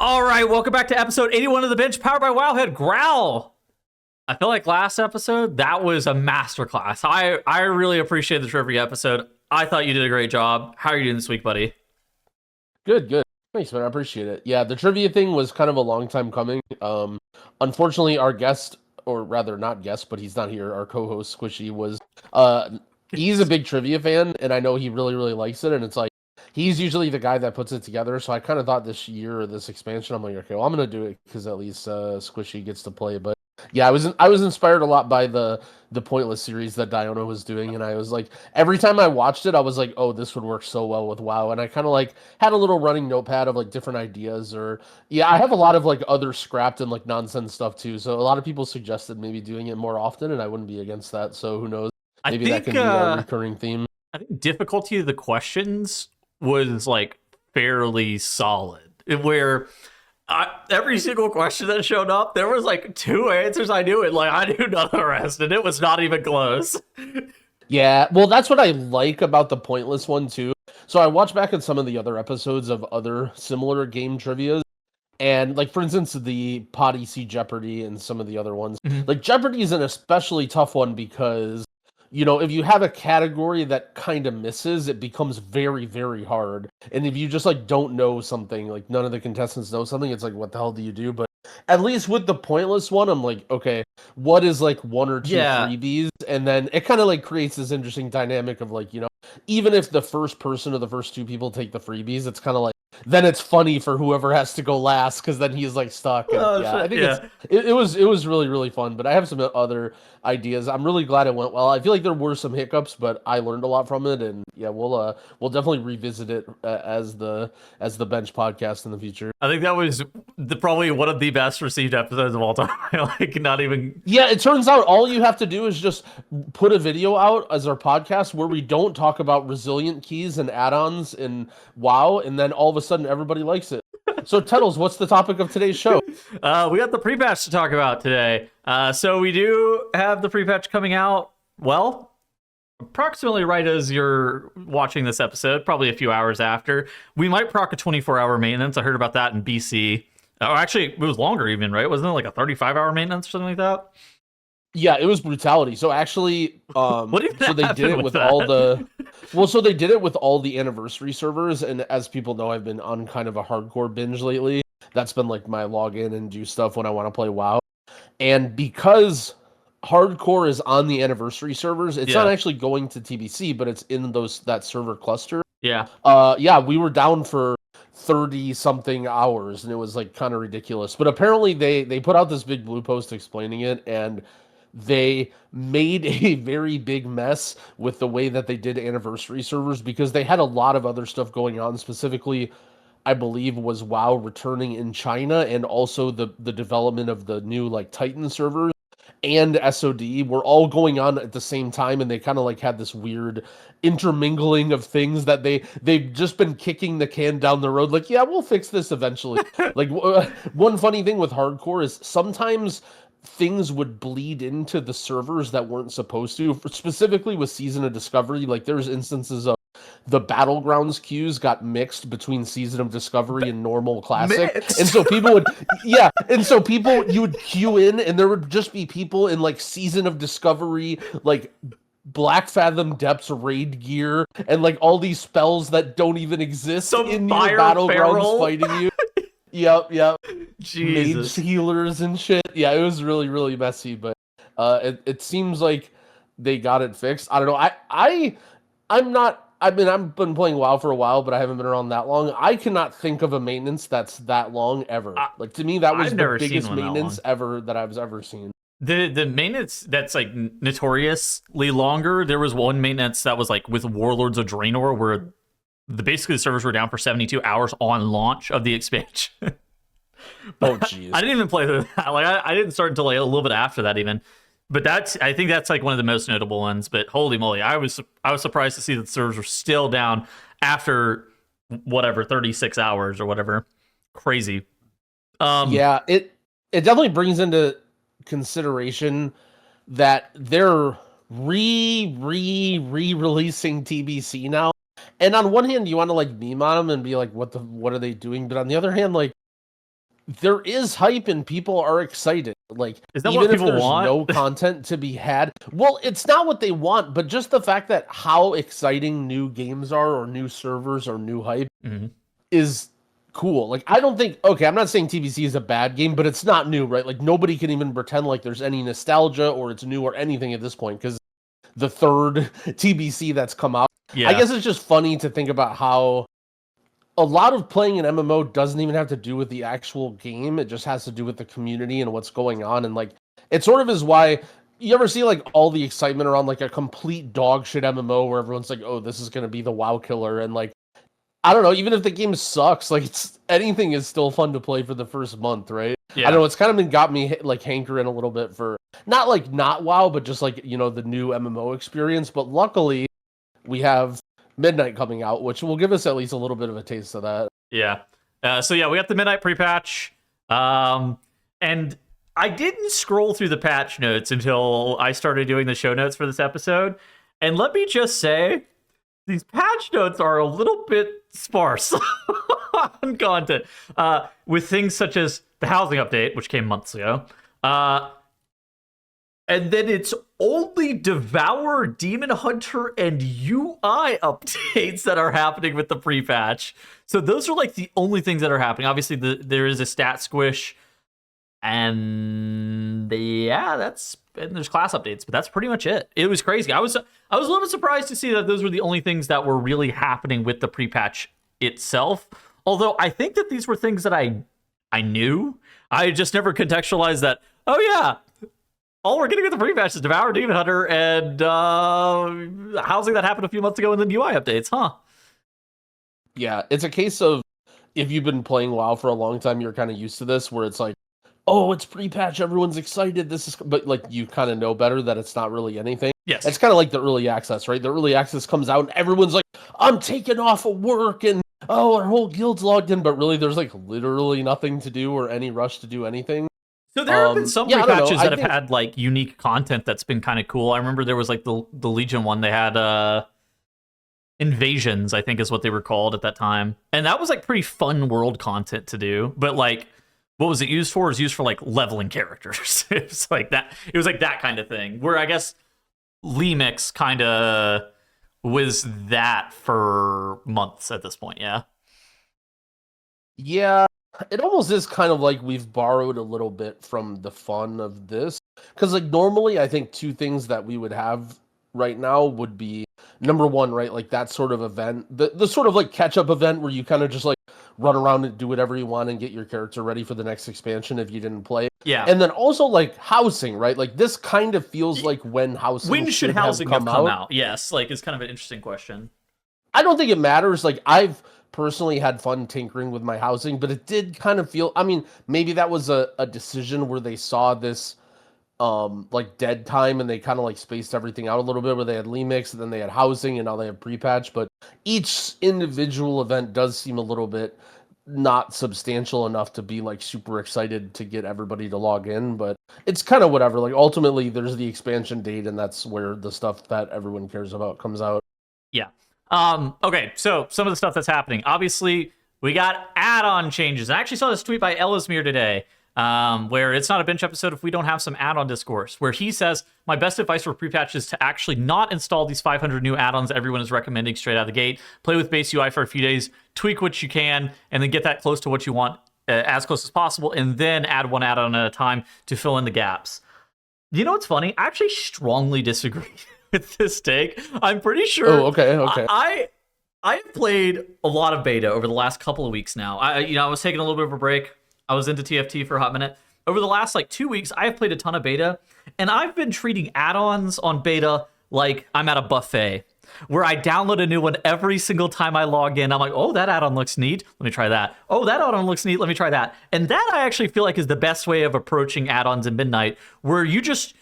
All right, welcome back to episode 81 of The Bench, powered by Wowhead. Growl! I feel like last episode, that was a masterclass. I really appreciate the trivia episode. I thought you did a great job. How are you doing this week, buddy? Good. Thanks, man. I appreciate it. Yeah, the trivia thing was kind of a long time coming. Unfortunately, our guest, or rather not guest, but he's not here, our co-host, Squishy, uh, he's a big trivia fan, and I know he really, really likes it, and it's like, he's usually the guy that puts it together, so I kind of thought this year, or this expansion, I'm like, okay, well, I'm going to do it, because at least Squishy gets to play, but yeah, I was inspired a lot by the Pointless series that Diona was doing, and I was like, every time I watched it, I was like, oh, this would work so well with WoW, and I kind of like had a little running notepad of like different ideas, or yeah, I have a lot of like other scrapped and like nonsense stuff too. So a lot of people suggested maybe doing it more often, and I wouldn't be against that. So who knows? I Maybe that think can be a recurring theme. I think difficulty of the questions was like fairly solid. Where every single question that showed up, there was like two answers I knew, and like I knew none of the rest, and it was not even close. Yeah, well, that's what I like about the Pointless one too. So I watched back at some of the other episodes of other similar game trivias. And like for instance, the Pod EC Jeopardy and some of the other ones. Mhm. Like Jeopardy is an especially tough one because if you have a category that kind of misses, it becomes very, very hard. And if you just like don't know something, like none of the contestants know something, it's like what the hell do you do? But at least with the Pointless one, I'm like, okay, what is like one or two Yeah. freebies? And then it kind of like creates this interesting dynamic of like, even if the first person or the first two people take the freebies, it's kind of like then it's funny for whoever has to go last because then he's like stuck. And Oh yeah, I shit! think Yeah. it was really, really fun. But I have some other ideas. I'm really glad it went well. I feel like there were some hiccups, but I learned a lot from it. And yeah, we'll definitely revisit it as the bench podcast in the future. I think that was probably one of the best received episodes of all time. Like, not even. Yeah, it turns out all you have to do is just put a video out as our podcast where we don't talk about resilient keys and add-ons and WoW, and then all of a sudden everybody likes it. So, Tettles, what's the topic of today's show? We got the prepatch to talk about today. So we do have the prepatch coming out, well, approximately right as you're watching this episode, probably a few hours after. We might proc a 24-hour maintenance. I heard about that in BC. Oh, actually, it was longer even, right? Wasn't it like a 35-hour maintenance or something like that? Yeah, it was brutality. So actually, What even so they did happened it with with that? all the, well, so they did it with all the anniversary servers, and as people know, I've been on kind of a hardcore binge lately. That's been like my login and do stuff when I want to play WoW. And because hardcore is on the anniversary servers, it's not Yeah. actually going to TBC, but it's in that server cluster. Yeah. Yeah, we were down for 30 something hours and it was like kind of ridiculous. But apparently they put out this big blue post explaining it, and they made a very big mess with the way that they did anniversary servers because they had a lot of other stuff going on. Specifically, I believe was WoW returning in China, and also the development of the new like Titan servers and SOD were all going on at the same time, and they kind of like had this weird intermingling of things that they've just been kicking the can down the road, like, yeah, we'll fix this eventually. Like one funny thing with hardcore is sometimes things would bleed into the servers that weren't supposed to, specifically with Season of Discovery. Like there's instances of the battlegrounds queues got mixed between Season of Discovery and normal classic. Mixed? And so people would, yeah, and so you would queue in, and there would just be people in like Season of Discovery, like Black Fathom Depths raid gear, and like all these spells that don't even exist Some in your fire battlegrounds feral. fighting you. Yep. Mage Jesus. healers and shit. Yeah, it was really, really messy, but it seems like they got it fixed. I don't know. I'm not. I mean, I've been playing WoW for a while, but I haven't been around that long. I cannot think of a maintenance that's that long ever. Like to me, that was I've the never seen biggest one that maintenance long. ever that I've ever seen. The maintenance that's like notoriously longer. There was one maintenance that was like with Warlords of Draenor, where basically the servers were down for 72 hours on launch of the expansion. Oh, But jeez. I didn't even play through that. Like I didn't start until like a little bit after that even. But I think that's like one of the most notable ones. But holy moly, I was surprised to see that the servers were still down after whatever 36 hours or whatever. Crazy. Yeah, it definitely brings into consideration that they're re-releasing TBC now. And on one hand, you want to like meme on them and be like, what are they doing? But on the other hand, like there is hype and people are excited. Like, Is that even what if people there's want? no content to be had, well, it's not what they want, but just the fact that how exciting new games are, or new servers, or new hype is cool. Like, I don't think, okay, I'm not saying TBC is a bad game, but it's not new, right? Like, nobody can even pretend like there's any nostalgia or it's new or anything at this point, because the third TBC that's come out. Yeah. I guess it's just funny to think about how a lot of playing an MMO doesn't even have to do with the actual game. It just has to do with the community and what's going on. And like, it sort of is why you ever see like all the excitement around like a complete dog shit MMO where everyone's like, oh, this is going to be the WoW killer. And like, I don't know, even if the game sucks, like anything is still fun to play for the first month, right? Yeah. I don't know, it's kind of been got me like hankering a little bit for not WoW, but just like, you know, the new MMO experience. But luckily we have Midnight coming out, which will give us at least a little bit of a taste of that. Yeah. So yeah, we got the Midnight pre-patch. And I didn't scroll through the patch notes until I started doing the show notes for this episode. And let me just say, these patch notes are a little bit sparse on content, with things such as the housing update, which came months ago. And then it's only Devour, Demon Hunter, and UI updates that are happening with the pre-patch. So those are like the only things that are happening. Obviously, there is a stat squish, and yeah, and there's class updates, but that's pretty much it. It was crazy. I was a little bit surprised to see that those were the only things that were really happening with the pre-patch itself. Although I think that these were things that I knew. I just never contextualized that. Oh yeah, all we're getting with the pre-patch is Devour, Demon Hunter, and housing that happened a few months ago in the UI updates, huh? Yeah, it's a case of if you've been playing WoW for a long time, you're kind of used to this, where it's like, oh, it's pre-patch, everyone's excited, but like you kind of know better that it's not really anything. Yes. It's kind of like the early access, right? The early access comes out and everyone's like, I'm taking off of work and oh, our whole guild's logged in, but really there's like literally nothing to do or any rush to do anything. So there have been some pre-patches that have had like unique content that's been kind of cool. I remember there was like the Legion one. They had Invasions, I think is what they were called at that time. And that was like pretty fun world content to do. But like, what was it used for? It was used for like leveling characters. It was like that kind of thing. Where I guess Lemix kind of was that for months at this point, yeah? Yeah, it almost is kind of like we've borrowed a little bit from the fun of this. Because like normally I think two things that we would have right now would be, number one, right, like that sort of event, the sort of like catch-up event where you kind of just like run around and do whatever you want and get your character ready for the next expansion if you didn't play. Yeah. And then also like housing, right? Like this kind of feels like when should housing have come out? Yes, like it's kind of an interesting question. I don't think it matters. Like I've personally had fun tinkering with my housing, but it did kind of feel, I mean, maybe that was a decision where they saw this like dead time and they kind of like spaced everything out a little bit, where they had Lemix and then they had housing and now they have pre-patch, but each individual event does seem a little bit not substantial enough to be like super excited to get everybody to log in. But it's kind of whatever. Like ultimately there's the expansion date and that's where the stuff that everyone cares about comes out. Yeah. Okay, so some of the stuff that's happening. Obviously, we got add-on changes. I actually saw this tweet by Ellismere today, where it's not a bench episode if we don't have some add-on discourse, where he says, my best advice for pre-patch is to actually not install these 500 new add-ons everyone is recommending straight out of the gate. Play with base UI for a few days, tweak what you can, and then get that close to what you want, as close as possible, and then add one add-on at a time to fill in the gaps. You know what's funny? I actually strongly disagree with this take. I'm pretty sure. Oh, okay. I have played a lot of beta over the last couple of weeks now. I was taking a little bit of a break. I was into TFT for a hot minute. Over the last like 2 weeks, I have played a ton of beta, and I've been treating add-ons on beta like I'm at a buffet, where I download a new one every single time I log in. I'm like, oh, that add-on looks neat. Let me try that. Oh, that add-on looks neat. Let me try that. And that I actually feel like is the best way of approaching add-ons in Midnight, where you just,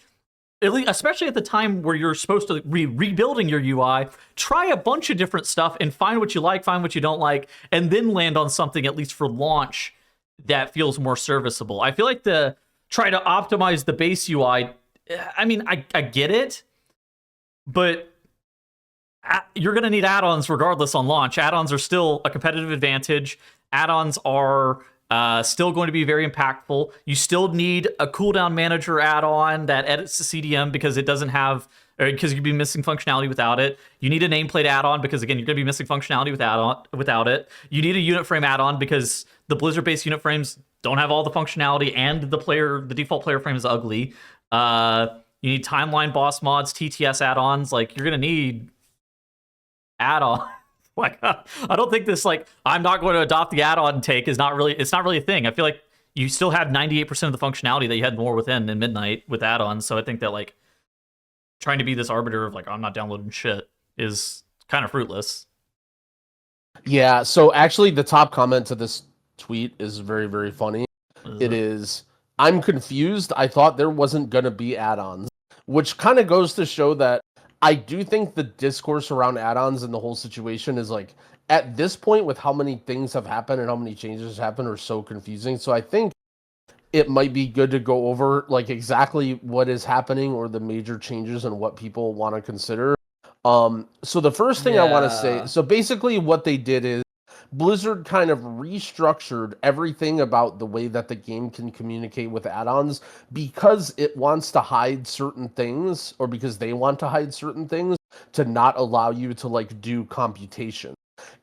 especially at the time where you're supposed to be rebuilding your UI, try a bunch of different stuff and find what you like, find what you don't like, and then land on something, at least for launch, that feels more serviceable. I feel like try to optimize the base UI, I mean, I get it, but you're going to need add-ons regardless on launch. Add-ons are still a competitive advantage. Add-ons are Still going to be very impactful. You still need a cooldown manager add-on that edits the CDM because it doesn't have, or because you'd be missing functionality without it. You need a nameplate add-on because again, you're going to be missing functionality without it. You need a unit frame add-on because the Blizzard-based unit frames don't have all the functionality, and the default player frame is ugly. You need timeline boss mods, TTS add-ons. Like, you're going to need add-on. Like, I don't think this, like, I'm not going to adopt the add-on take it's not really a thing. I feel like you still have 98% of the functionality that you had more within in Midnight with add-ons. So I think that, like, trying to be this arbiter of, like, I'm not downloading shit is kind of fruitless. Yeah, so actually the top comment to this tweet is very, very funny. It is, I'm confused. I thought there wasn't going to be add-ons, which kind of goes to show that I do think the discourse around add-ons and the whole situation is, like, at this point with how many things have happened and how many changes happened are so confusing. So I think it might be good to go over, like, exactly what is happening or the major changes and what people want to consider. So the first thing I want to say, so basically what they did is Blizzard kind of restructured everything about the way that the game can communicate with add-ons because it wants to hide certain things, or because they want to hide certain things to not allow you to, like, do computation.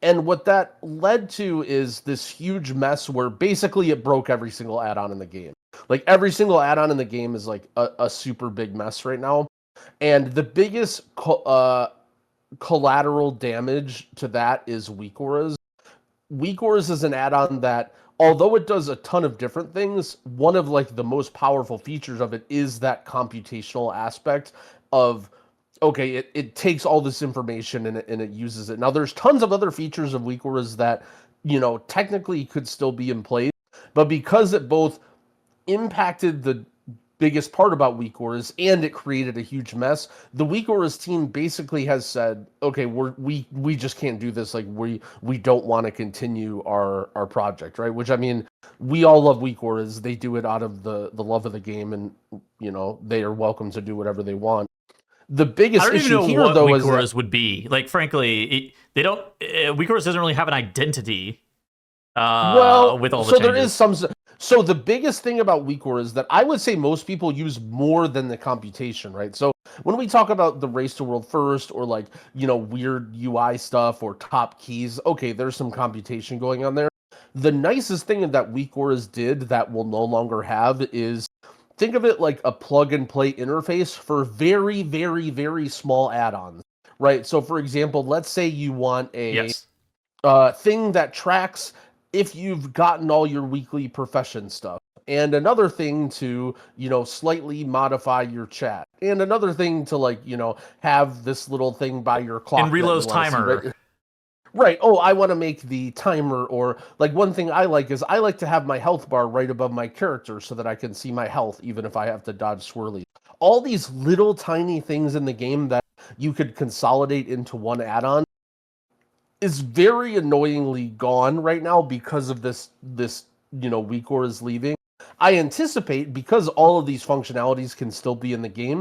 And what that led to is this huge mess where basically it broke every single add-on in the game. Like, every single add-on in the game is, like, a super big mess right now. And the biggest collateral damage to that is weak auras. Weak auras is an add-on that, although it does a ton of different things, one of, like, the most powerful features of it is that computational aspect of, okay, it takes all this information and it uses it. Now, there's tons of other features of weak auras that, you know, technically could still be in place, but because it both impacted the biggest part about weak auras and it created a huge mess, the weak auras team basically has said, okay, we just can't do this. Like, we don't want to continue our project, right? Which, I mean, we all love weak auras. They do it out of the love of the game, and, you know, they are welcome to do whatever they want. The biggest issue here, though, is weak auras would be. Like, frankly, they don't. Weak auras doesn't really have an identity. With all the changes. There is some. So the biggest thing about weak auras that I would say most people use more than the computation, right? So when we talk about the race to world first, or, like, you know, weird UI stuff or top keys, okay, there's some computation going on there. The nicest thing that weak auras did that we'll no longer have is, think of it like a plug-and-play interface for very, very, very small add-ons, right? So, for example, let's say you want a thing that tracks if you've gotten all your weekly profession stuff, and another thing to, you know, slightly modify your chat, and another thing to, like, you know, have this little thing by your clock. And Relo's timer. Right. Oh, I want to make the timer, or, like, one thing I like is I like to have my health bar right above my character so that I can see my health even if I have to dodge swirlies. All these little tiny things in the game that you could consolidate into one add-on is very annoyingly gone right now because of this, you know, weak auras leaving. I anticipate, because all of these functionalities can still be in the game,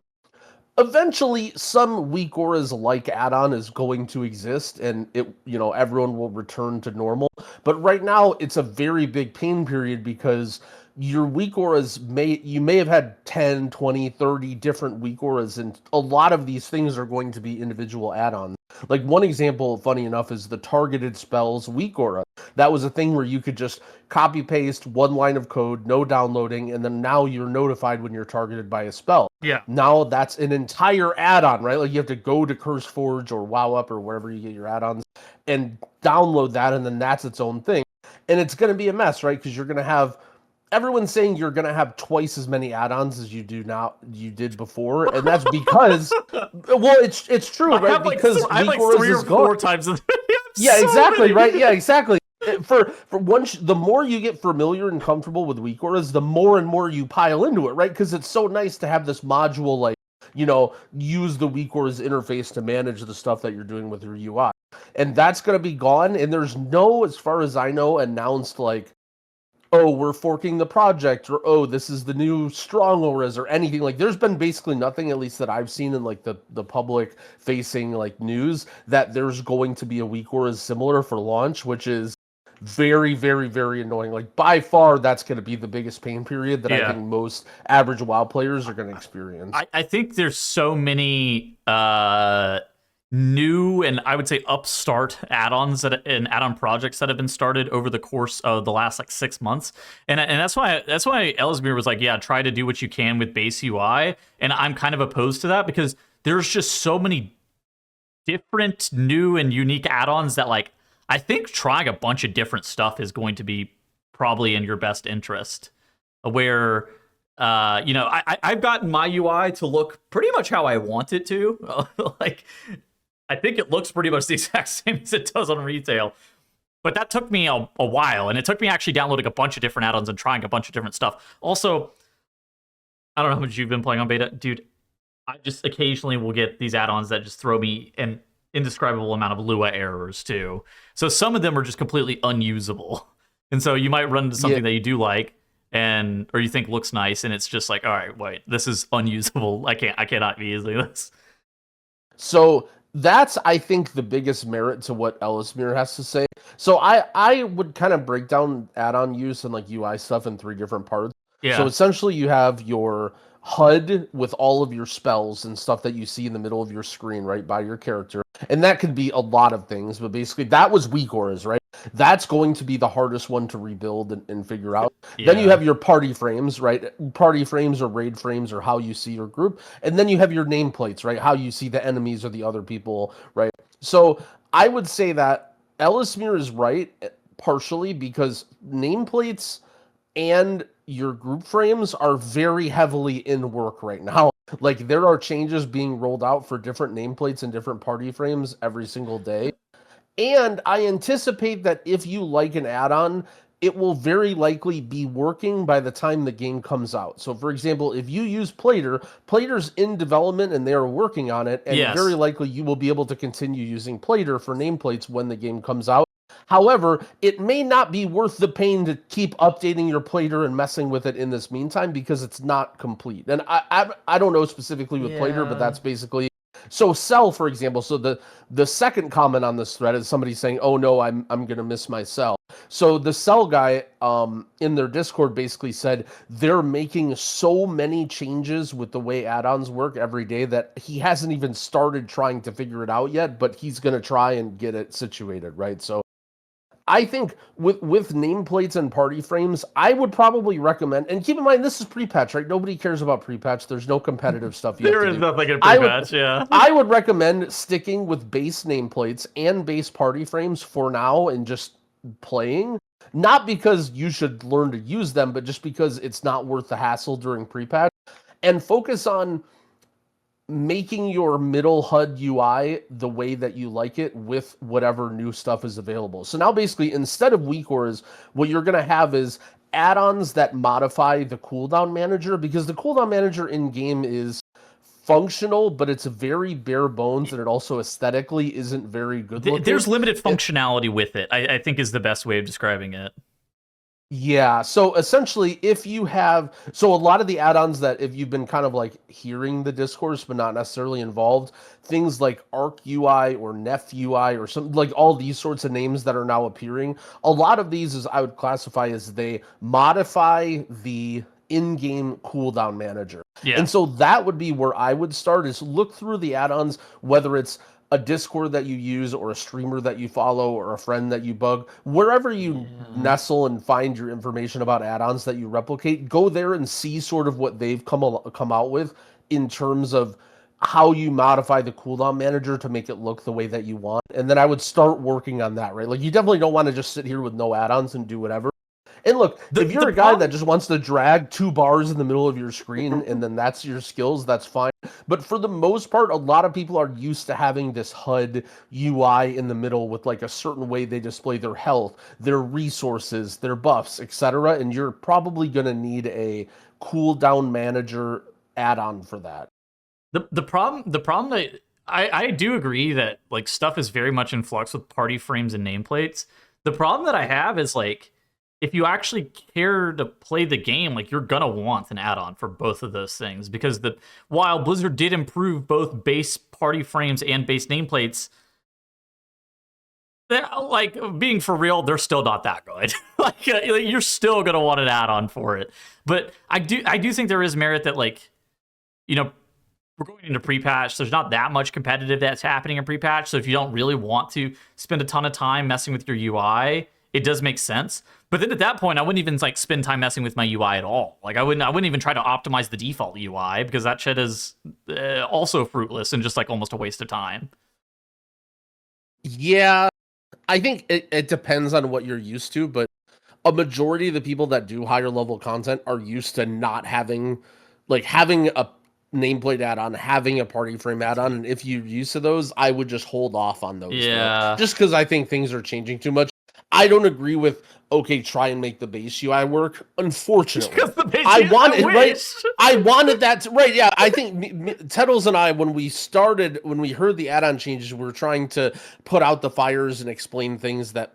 eventually some weak auras like add-on is going to exist, and it, you know, everyone will return to normal. But right now it's a very big pain period because your weak auras you may have had 10, 20, 30 different weak auras, and a lot of these things are going to be individual add-ons. Like, one example, funny enough, is the targeted spells weak aura. That was a thing where you could just copy paste one line of code, no downloading, and then now you're notified when you're targeted by a spell. Yeah. Now that's an entire add-on, right? Like, you have to go to CurseForge or WoW or wherever you get your add-ons and download that, and then that's its own thing. And it's going to be a mess, right? Because you're going to have everyone's saying you're going to have twice as many add-ons as you did before, and that's because well, it's true, right? Because I have like 3 or 4 times in yeah, exactly, right? Yeah, exactly. For once, the more you get familiar and comfortable with weak auras, the more and more you pile into it, right? Because it's so nice to have this module, like, you know, use the weak auras interface to manage the stuff that you're doing with your UI. And that's going to be gone, and there's no, as far as I know, announced, like, oh, we're forking the project, or, oh, this is the new strong auras, or anything. Like, there's been basically nothing, at least that I've seen in, like, the public facing, like, news, that there's going to be a weak auras similar for launch, which is very, very, very annoying. Like by far, that's going to be the biggest pain period that I Yeah. think most average WoW players are going to experience. I think there's so many new and I would say upstart add-ons and add-on projects that have been started over the course of the last like 6 months, and that's why Ellesmere was like, yeah, try to do what you can with base UI, and I'm kind of opposed to that because there's just so many different new and unique add-ons that like I think trying a bunch of different stuff is going to be probably in your best interest. Where I've gotten my UI to look pretty much how I want it to. Like I think it looks pretty much the exact same as it does on retail. But that took me a while, and it took me actually downloading a bunch of different add-ons and trying a bunch of different stuff. Also, I don't know how much you've been playing on beta, dude. I just occasionally will get these add-ons that just throw me an indescribable amount of Lua errors too. So some of them are just completely unusable. And so you might run into something that you do like or you think looks nice, and it's just like, all right, wait, this is unusable. I cannot be using this. So that's, I think, the bigged merit to what Ellesmere has to say. So I would kind of break down add-on use and like UI stuff in 3 different parts. Yeah. So essentially you have your HUD with all of your spells and stuff that you see in the middle of your screen, right, by your character. And that could be a lot of things, but basically that was weak auras, right? That's going to be the hardest one to rebuild and figure out. Yeah. Then you have your party frames, right? Party frames or raid frames or how you see your group. And then you have your nameplates, right? How you see the enemies or the other people, right? So I would say that Ellesmere is right, partially because nameplates and your group frames are very heavily in work right now. Like there are changes being rolled out for different nameplates and different party frames every single day. And I anticipate that if you like an add-on, it will very likely be working by the time the game comes out. So for example, if you use Plater's in development and they are working on it, and very likely you will be able to continue using Plater for nameplates when the game comes out. However, it may not be worth the pain to keep updating your Plater and messing with it in this meantime because it's not complete. And I don't know specifically with Plater, but that's basically... So Cell, for example, so the second comment on this thread is somebody saying, oh no, I'm going to miss my Cell. So the Cell guy in their Discord basically said they're making so many changes with the way add-ons work every day that he hasn't even started trying to figure it out yet, but he's going to try and get it situated, right? So I think with nameplates and party frames, I would probably recommend, and keep in mind, this is pre-patch, right? Nobody cares about pre-patch. There's no competitive stuff yet. There is nothing in pre-patch, yeah. I would recommend sticking with base nameplates and base party frames for now and just playing. Not because you should learn to use them, but just because it's not worth the hassle during pre-patch. And focus on making your middle HUD UI the way that you like it with whatever new stuff is available. So now basically, instead of weak auras, what you're going to have is add-ons that modify the cooldown manager, because the cooldown manager in-game is functional, but it's very bare bones, and it also aesthetically isn't very good looking. There's limited functionality with it, I think is the best way of describing it. Yeah, so essentially, if you have... So a lot of the add-ons that, if you've been kind of like hearing the discourse but not necessarily involved, things like Arc UI or Nef UI or something, like all these sorts of names that are now appearing, a lot of these is I would classify as they modify the in-game cooldown manager. Yeah. And so that would be where I would start, is look through the add-ons, whether it's a Discord that you use or a streamer that you follow or a friend that you bug, wherever you nestle and find your information about add-ons that you replicate, go there and see sort of what they've come out with in terms of how you modify the cooldown manager to make it look the way that you want. And then I would start working on that, right? Like you definitely don't want to just sit here with no add-ons and do whatever. And look, if you're a guy that just wants to drag 2 bars in the middle of your screen and then that's your skills, that's fine. But for the most part, a lot of people are used to having this HUD UI in the middle with like a certain way they display their health, their resources, their buffs, etc. And you're probably going to need a cooldown manager add-on for that. The problem that I do agree that like stuff is very much in flux with party frames and nameplates. The problem that I have is like, if you actually care to play the game, like you're gonna want an add-on for both of those things, because while Blizzard did improve both base party frames and base nameplates, like being for real, they're still not that good. Like you're still gonna want an add-on for it. But I do think there is merit that, like, you know, we're going into pre-patch. There's not that much competitive that's happening in pre-patch. So if you don't really want to spend a ton of time messing with your UI, it does make sense. But then at that point, I wouldn't even like spend time messing with my UI at all. Like I wouldn't even try to optimize the default UI, because that shit is also fruitless and just like almost a waste of time. Yeah, I think it depends on what you're used to, but a majority of the people that do higher level content are used to not having, like, having a nameplate add-on, having a party frame add-on, and if you're used to those, I would just hold off on those. Yeah. Just because I think things are changing too much. I don't agree with, okay, try and make the base UI work. Unfortunately, I wanted that to, right. Yeah, I think Tettles and I, when we heard the add-on changes, we were trying to put out the fires and explain things that,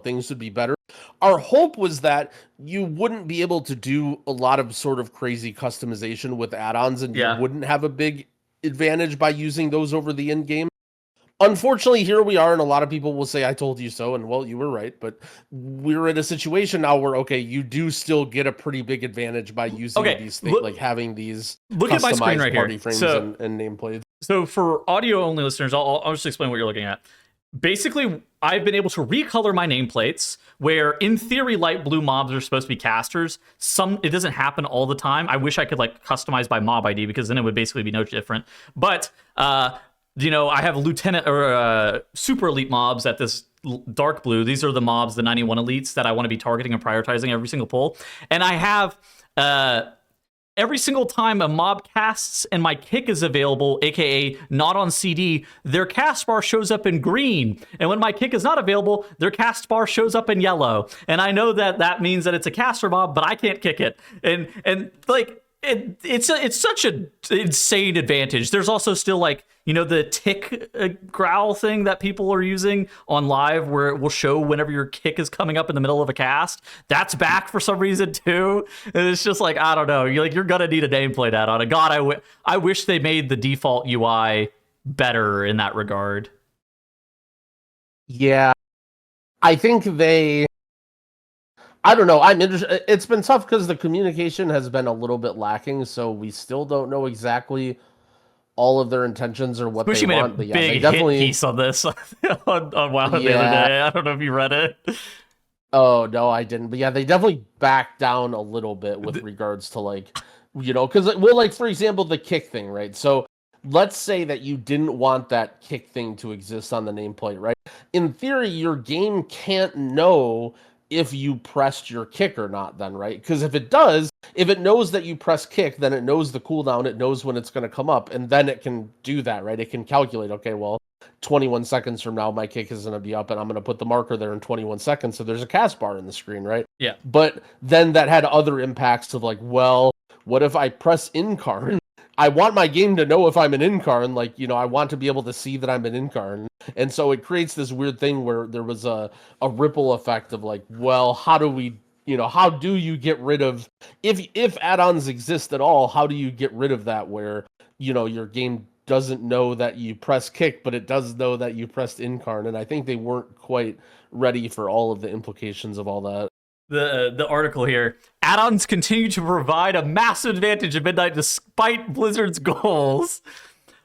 things would be better. Our hope was that you wouldn't be able to do a lot of sort of crazy customization with add-ons, and you wouldn't have a big advantage by using those over the end game. Unfortunately, here we are, and a lot of people will say, I told you so, and well, you were right, but we're in a situation now where, okay, you do still get a pretty big advantage by using these things, like having these look at my screen right party here. frames and nameplates. So for audio-only listeners, I'll just explain what you're looking at. Basically, I've been able to recolor my nameplates, where in theory light blue mobs are supposed to be casters. It doesn't happen all the time. I wish I could like customize by mob ID, because then it would basically be no different. But I have lieutenant or super elite mobs at this dark blue. These are the mobs, the 91 elites, that I want to be targeting and prioritizing every single pull. And I have every single time a mob casts and my kick is available, aka not on CD, their cast bar shows up in green. And when my kick is not available, their cast bar shows up in yellow. And I know that means that it's a caster mob, but I can't kick it. And like it's such an insane advantage. There's also still like, the tick growl thing that people are using on live, where it will show whenever your kick is coming up in the middle of a cast. That's back for some reason too. And it's just like, I don't know. You're gonna need a nameplate add-on. And God, I wish they made the default UI better in that regard. Yeah, I think I don't know. I'm interested. It's been tough because the communication has been a little bit lacking, so we still don't know exactly all of their intentions or what they want. But yeah, they definitely hit piece on this on WoW the other day. I don't know if you read it. Oh no, I didn't. But yeah, they definitely backed down a little bit with regards to like, because like for example, the kick thing, right? So let's say that you didn't want that kick thing to exist on the nameplate, right? In theory, your game can't know if you pressed your kick or not then, right? Because if it knows that you press kick, then it knows the cooldown, it knows when it's going to come up, and then it can do that, right? It can calculate, okay, well, 21 seconds from now, my kick is going to be up, and I'm going to put the marker there in 21 seconds, so there's a cast bar in the screen, right? Yeah. But then that had other impacts of like, well, what if I press incarn? I want my game to know if I'm an incarn, like, I want to be able to see that I'm an incarn. And so it creates this weird thing where there was a ripple effect of like, well, how do you get rid of, if add-ons exist at all, how do you get rid of that where, your game doesn't know that you press kick, but it does know that you pressed incarn? And I think they weren't quite ready for all of the implications of all that. The article here, add-ons continue to provide a massive advantage at midnight despite Blizzard's goals.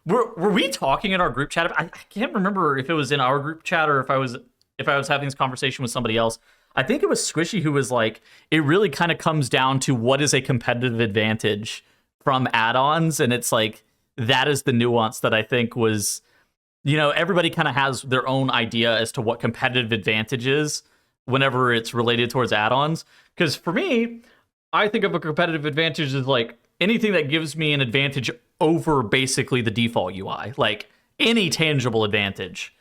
Were we talking in our group chat? I can't remember if it was in our group chat or if I was having this conversation with somebody else. I think it was Squishy who was like, it really kind of comes down to what is a competitive advantage from add-ons, and it's like that is the nuance that I think was, everybody kind of has their own idea as to what competitive advantage is whenever it's related towards add-ons. Because for me, I think of a competitive advantage as like anything that gives me an advantage over basically the default UI, like any tangible advantage.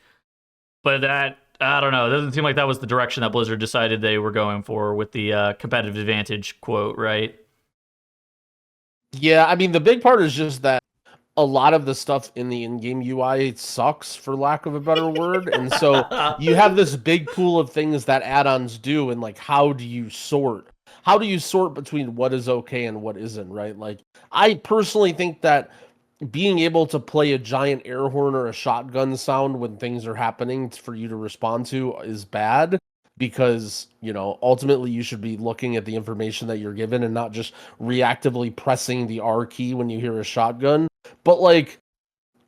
But that, I don't know, it doesn't seem like that was the direction that Blizzard decided they were going for with the competitive advantage quote, right? Yeah, I mean, the big part is just that a lot of the stuff in the in-game UI sucks, for lack of a better word. And so you have this big pool of things that add-ons do, and like, how do you sort between what is okay and what isn't, right? Like, I personally think that being able to play a giant air horn or a shotgun sound when things are happening for you to respond to is bad, because, ultimately you should be looking at the information that you're given and not just reactively pressing the R key when you hear a shotgun. But like,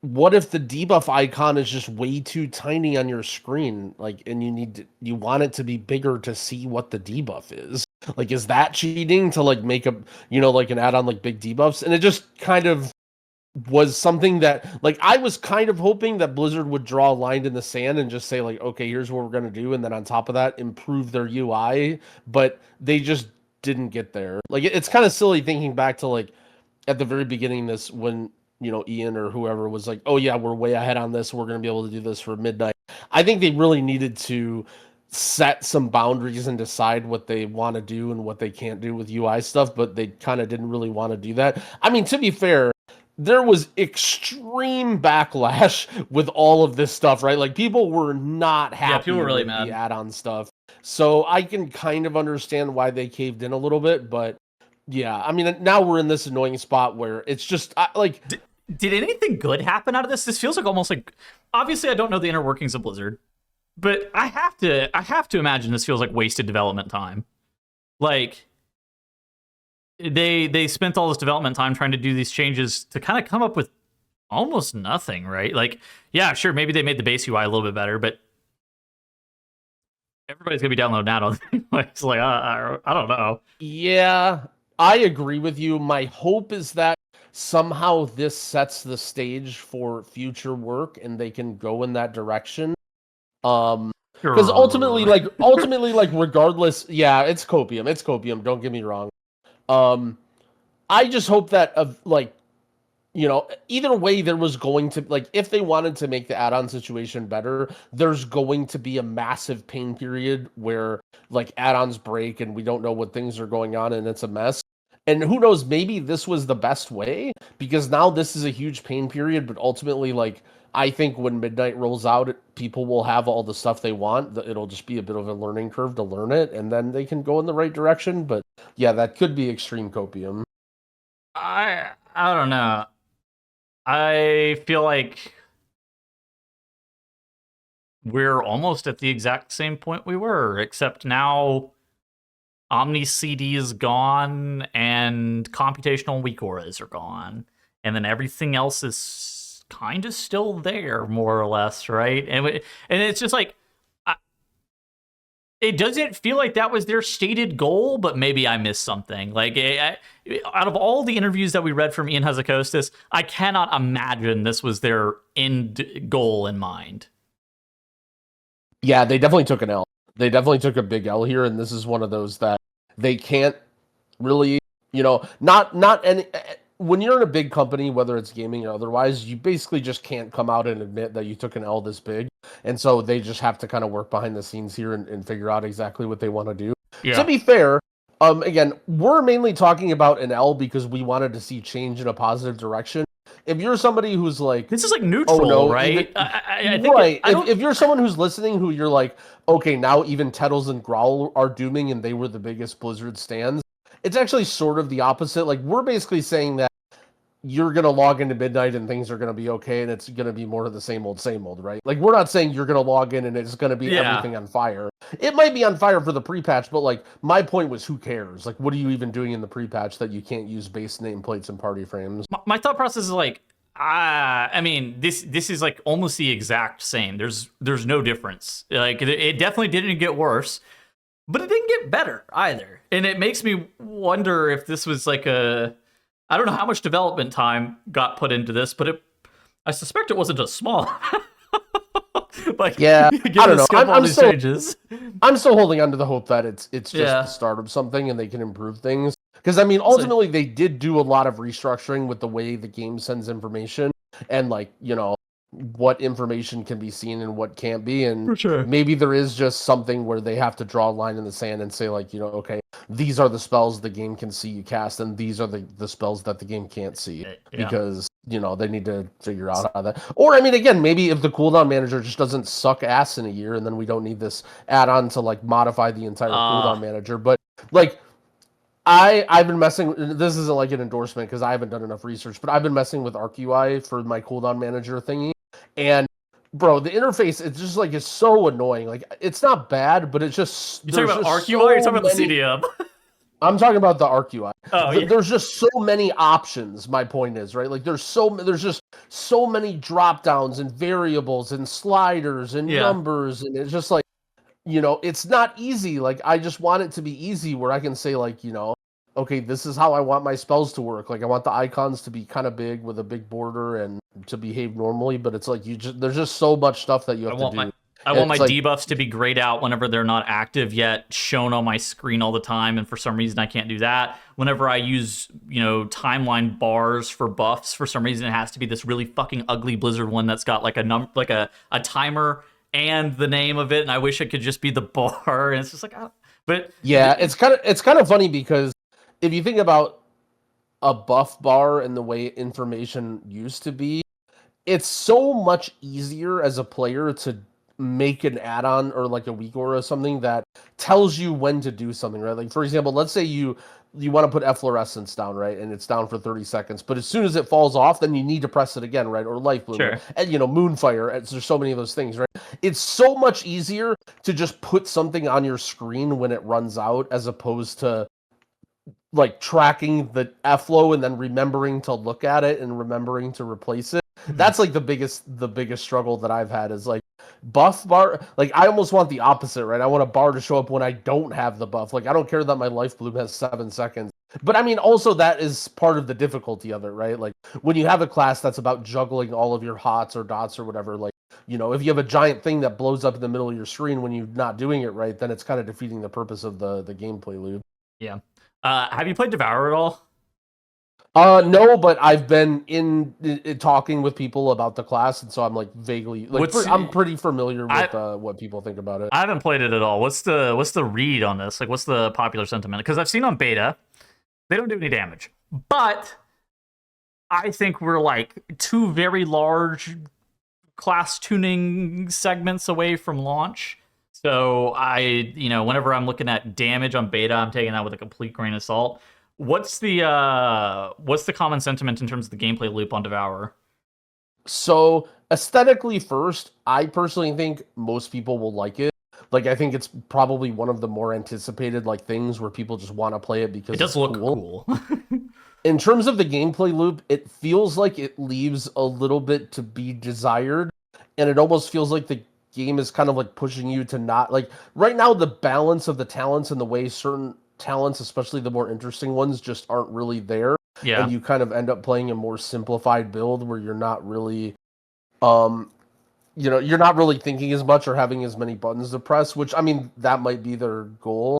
what if the debuff icon is just way too tiny on your screen, like, and you want it to be bigger to see what the debuff is? Like, is that cheating to like make a, like an add-on like big debuffs? And it just kind of was something that, like, I was kind of hoping that Blizzard would draw a line in the sand and just say like, okay, here's what we're going to do, and then on top of that improve their UI, but they just didn't get there. Like, it's kind of silly thinking back to like at the very beginning, this, when Ian or whoever was like, oh yeah, we're way ahead on this, we're going to be able to do this for midnight. I think they really needed to set some boundaries and decide what they want to do and what they can't do with UI stuff, but they kind of didn't really want to do that. I mean, to be fair, there was extreme backlash with all of this stuff, right? Like, people were not happy. Yeah, people were really with mad. the add-on stuff. So I can kind of understand why they caved in a little bit, but yeah, I mean, now we're in this annoying spot where it's just like. Did anything good happen out of this? This feels like almost like, obviously I don't know the inner workings of Blizzard, but I have to imagine this feels like wasted development time. Like, they spent all this development time trying to do these changes to kind of come up with almost nothing, right? Like, yeah, sure, maybe they made the base UI a little bit better, but everybody's gonna be downloading add-ons anyway. It's like, I don't know. Yeah, I agree with you. My hope is that somehow this sets the stage for future work and they can go in that direction. Because ultimately, regardless, yeah, it's copium. Don't get me wrong. I just hope that either way, there was going to, like, if they wanted to make the add-on situation better, there's going to be a massive pain period where like add-ons break and we don't know what things are going on and it's a mess. And who knows, maybe this was the best way, because now this is a huge pain period, but ultimately, like, I think when Midnight rolls out, people will have all the stuff they want. It'll just be a bit of a learning curve to learn it, and then they can go in the right direction. But yeah, that could be extreme copium. I don't know. I feel like we're almost at the exact same point we were, except now Omni CD is gone and computational weak auras are gone, and then everything else is kind of still there, more or less, right? And it's just like, it doesn't feel like that was their stated goal, but maybe I missed something. Like, out of all the interviews that we read from Ian Hazzikostas, I cannot imagine this was their end goal in mind. Yeah, they definitely took an L. They definitely took a big L here, and this is one of those that they can't really, not any. When you're in a big company, whether it's gaming or otherwise, you basically just can't come out and admit that you took an L this big. And so they just have to kind of work behind the scenes here and figure out exactly what they want to do. Yeah. To be fair, again, we're mainly talking about an L because we wanted to see change in a positive direction. If you're somebody who's like, this is like neutral, right? I think right. If you're someone who's listening who you're like, okay, now even Tettles and Growl are dooming and they were the biggest Blizzard stands, it's actually sort of the opposite. Like, we're basically saying that you're going to log into Midnight and things are going to be okay and it's going to be more of the same old, right? Like, we're not saying you're going to log in and it's going to be everything on fire. It might be on fire for the pre-patch, but like, my point was, who cares? Like, what are you even doing in the pre-patch that you can't use base nameplates and party frames? My thought process is like, I mean, this is like almost the exact same. There's no difference. Like, it definitely didn't get worse, but it didn't get better either. And it makes me wonder if this was like I don't know how much development time got put into this, but I suspect it wasn't a small. Like, yeah, I don't know. I'm still holding on to the hope that it's just the start of something and they can improve things. Because I mean, ultimately, they did do a lot of restructuring with the way the game sends information and like, what information can be seen and what can't be. And for sure, maybe there is just something where they have to draw a line in the sand and say like, okay, these are the spells the game can see you cast, and these are the spells that the game can't see, because, they need to figure out how that. Or, I mean, again, maybe if the cooldown manager just doesn't suck ass in a year, and then we don't need this add-on to like modify the entire cooldown manager. But like, I've been messing. This isn't like an endorsement because I haven't done enough research, but I've been messing with ArcUI for my cooldown manager thingy, and bro, the interface it's just like it's so annoying. Like it's not bad, but it's just You talking there's about just ArcUI or you so talking about the many. CDM? I'm talking about the ArcUI. Oh, yeah. There's just so many options. My point is right. Like there's just so many drop downs and variables and sliders and Yeah. numbers, and it's just like it's not easy. Like I just want it to be easy where I can say like okay, this is how I want my spells to work. Like I want the icons to be kind of big with a big border and to behave normally, but it's like there's just so much stuff that you have to do. I want my It's like, debuffs to be grayed out whenever they're not active yet, shown on my screen all the time, and for some reason I can't do that. Whenever I use, timeline bars for buffs, for some reason it has to be this really fucking ugly Blizzard one that's got like a timer and the name of it, and I wish it could just be the bar, and it's just like, but yeah, it's kind of funny because if you think about a buff bar and the way information used to be, it's so much easier as a player to make an add-on or like a weak aura or something that tells you when to do something, right? Like for example, let's say you want to put efflorescence down, right? And it's down for 30 seconds, but as soon as it falls off, then you need to press it again, right? Or life bloom, Sure. and moonfire. There's so many of those things, right? It's so much easier to just put something on your screen when it runs out as opposed to like tracking the F-flow and then remembering to look at it and remembering to replace it. That's like the biggest struggle that I've had is like buff bar. Like I almost want the opposite, right? I want a bar to show up when I don't have the buff. Like I don't care that my life bloom has 7 seconds. But I mean, also that is part of the difficulty of it, right? Like when you have a class that's about juggling all of your hots or dots or whatever, like, if you have a giant thing that blows up in the middle of your screen when you're not doing it right, then it's kind of defeating the purpose of the gameplay loop. Yeah. Have you played Devour at all? No, but I've been in talking with people about the class, and so I'm like vaguely I'm pretty familiar with what people think about it. I haven't played it at all. What's the read on this? Like, what's the popular sentiment? Because I've seen on beta, they don't do any damage, but I think we're like 2 very large class tuning segments away from launch. So whenever I'm looking at damage on beta, I'm taking that with a complete grain of salt. What's the common sentiment in terms of the gameplay loop on Devour? So aesthetically first, I personally think most people will like it. Like I think it's probably one of the more anticipated like things where people just want to play it because it does look cool. In terms of the gameplay loop, it feels like it leaves a little bit to be desired, and it almost feels like the game is kind of like pushing you to not like right now the balance of the talents and the way certain talents, especially the more interesting ones, just aren't really there. Yeah. And you kind of end up playing a more simplified build where you're not really you're not really thinking as much or having as many buttons to press, which I mean that might be their goal.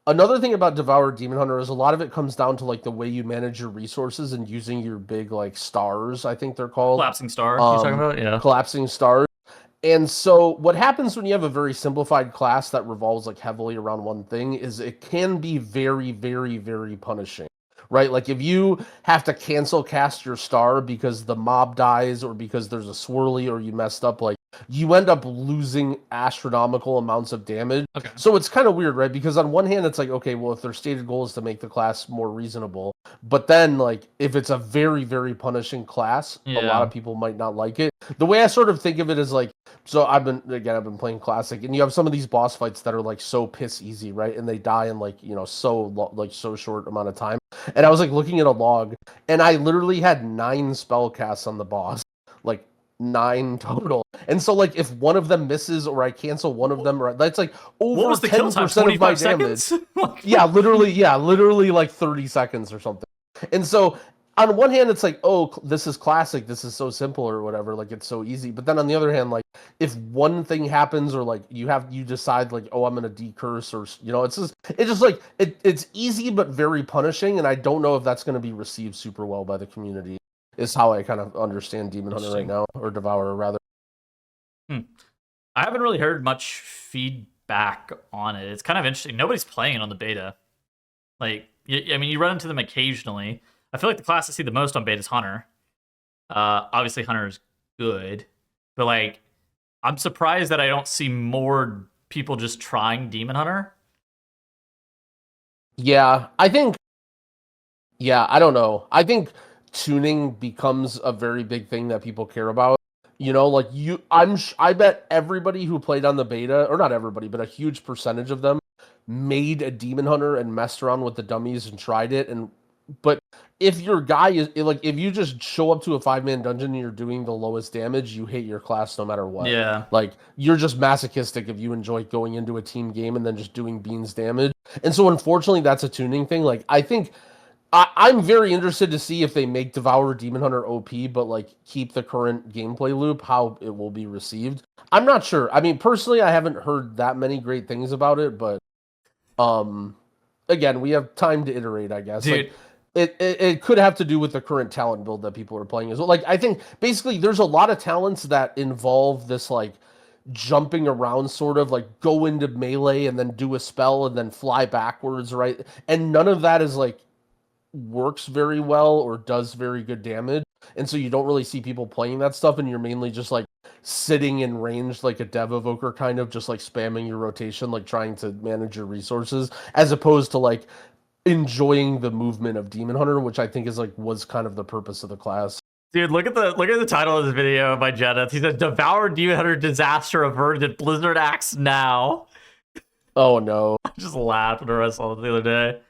Another thing about Devour Demon Hunter is a lot of it comes down to like the way you manage your resources and using your big like stars, I think they're called. Collapsing star, you're talking about? Yeah. Collapsing stars. And so what happens when you have a very simplified class that revolves like heavily around one thing is it can be very, very, very punishing, right? Like if you have to cancel cast your star because the mob dies or because there's a swirly or you messed up, like you end up losing astronomical amounts of damage. Okay. So it's kind of weird, right? Because on one hand, it's like, okay, well, if their stated goal is to make the class more reasonable, but then like if it's a very, very punishing class, a lot of people might not like it. The way I sort of think of it is like, so I've been playing Classic, and you have some of these boss fights that are like so piss easy, right? And they die in like, so short amount of time. And I was like looking at a log, and I literally had 9 spell casts on the boss, like 9 total. And so like if one of them misses or I cancel one of them, or that's like over 10% of my damage. Yeah, literally like 30 seconds or something. And so on one hand, it's like, oh, this is classic. This is so simple or whatever. Like, it's so easy. But then on the other hand, like, if one thing happens or like you decide like, oh, I'm going to decurse or, it's just like, it's easy, but very punishing. And I don't know if that's going to be received super well by the community is how I kind of understand Demon Hunter right now, or Devourer rather. I haven't really heard much feedback on it. It's kind of interesting. Nobody's playing it on the beta. Like, you run into them occasionally. I feel like the class I see the most on beta is Hunter. Obviously, Hunter is good, but like, I'm surprised that I don't see more people just trying Demon Hunter. Yeah, I think Yeah, I don't know. I think tuning becomes a very big thing that people care about. Like I bet everybody who played on the beta, or not everybody, but a huge percentage of them made a demon hunter and messed around with the dummies and tried it. But if your guy is like, if you just show up to a 5-man dungeon and you're doing the lowest damage, you hate your class no matter what. Yeah. Like you're just masochistic if you enjoy going into a team game and then just doing beans damage. And so unfortunately, that's a tuning thing. Like I think. I'm very interested to see if they make Devourer Demon Hunter OP, but like keep the current gameplay loop, how it will be received. I'm not sure. I mean, personally, I haven't heard that many great things about it, but again, we have time to iterate, I guess. Dude. Like, it could have to do with the current talent build that people are playing as well. Like, I think basically there's a lot of talents that involve this like jumping around, sort of like go into melee and then do a spell and then fly backwards, right? And none of that is like works very well or does very good damage, and so you don't really see people playing that stuff, and you're mainly just like sitting in range like a dev evoker, kind of just like spamming your rotation, like trying to manage your resources, as opposed to like enjoying the movement of Demon Hunter, which I think is like was kind of the purpose of the class. Dude, look at the title of this video by Jedith. He said, "Devour Demon Hunter disaster averted. Blizzard acts now." Oh no! I just laughed when I saw it the other day.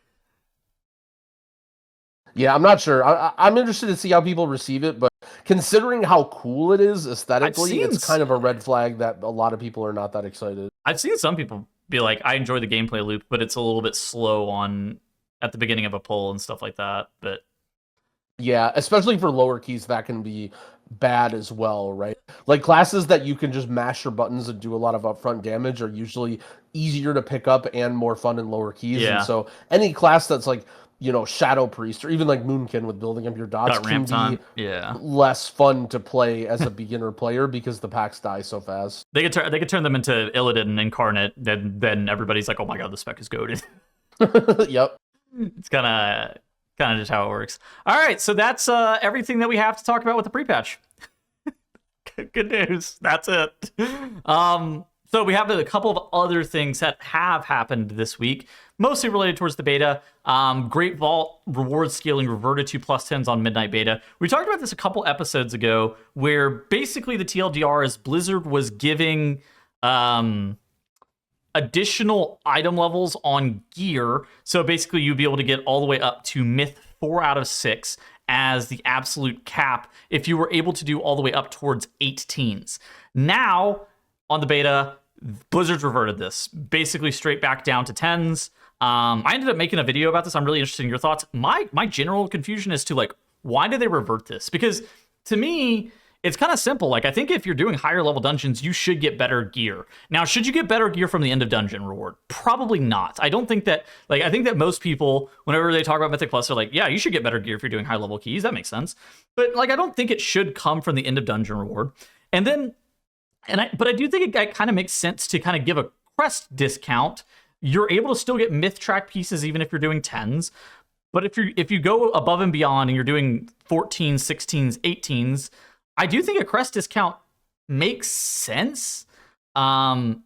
Yeah, I'm not sure. I'm interested to see how people receive it, but considering how cool it is aesthetically, it's kind of a red flag that a lot of people are not that excited. I've seen some people be like, I enjoy the gameplay loop, but it's a little bit slow at the beginning of a pull and stuff like that. But yeah, especially for lower keys, that can be bad as well, right? Like classes that you can just mash your buttons and do a lot of upfront damage are usually easier to pick up and more fun in lower keys. Yeah. And so any class that's like, Shadow Priest, or even like Moonkin with building up your dots can be less fun to play as a beginner player because the packs die so fast. They could turn them into Illidan Incarnate, then everybody's like, oh my god, the spec is goated. Yep. It's kind of just how it works. All right, so that's everything that we have to talk about with the pre-patch. Good news. That's it. So we have a couple of other things that have happened this week, mostly related towards the beta. Great Vault reward scaling reverted to +10s on Midnight Beta. We talked about this a couple episodes ago, where basically the TLDR is Blizzard was giving additional item levels on gear. So basically you'd be able to get all the way up to Myth 4 out of 6 as the absolute cap if you were able to do all the way up towards 18s. Now, on the beta, Blizzard's reverted this, basically straight back down to 10s. I ended up making a video about this. I'm really interested in your thoughts. My general confusion is to like, why did they revert this? Because to me, it's kind of simple. Like, I think if you're doing higher level dungeons, you should get better gear. Now, should you get better gear from the end of dungeon reward? Probably not. I don't think that, like, I think that most people, whenever they talk about Mythic Plus, they're like, yeah, you should get better gear if you're doing high level keys. That makes sense. But like, I don't think it should come from the end of dungeon reward. And then, but I do think it kind of makes sense to kind of give a crest discount. You're able to still get myth track pieces even if you're doing 10s. But if you go above and beyond and you're doing 14s, 16s, 18s, I do think a crest discount makes sense. And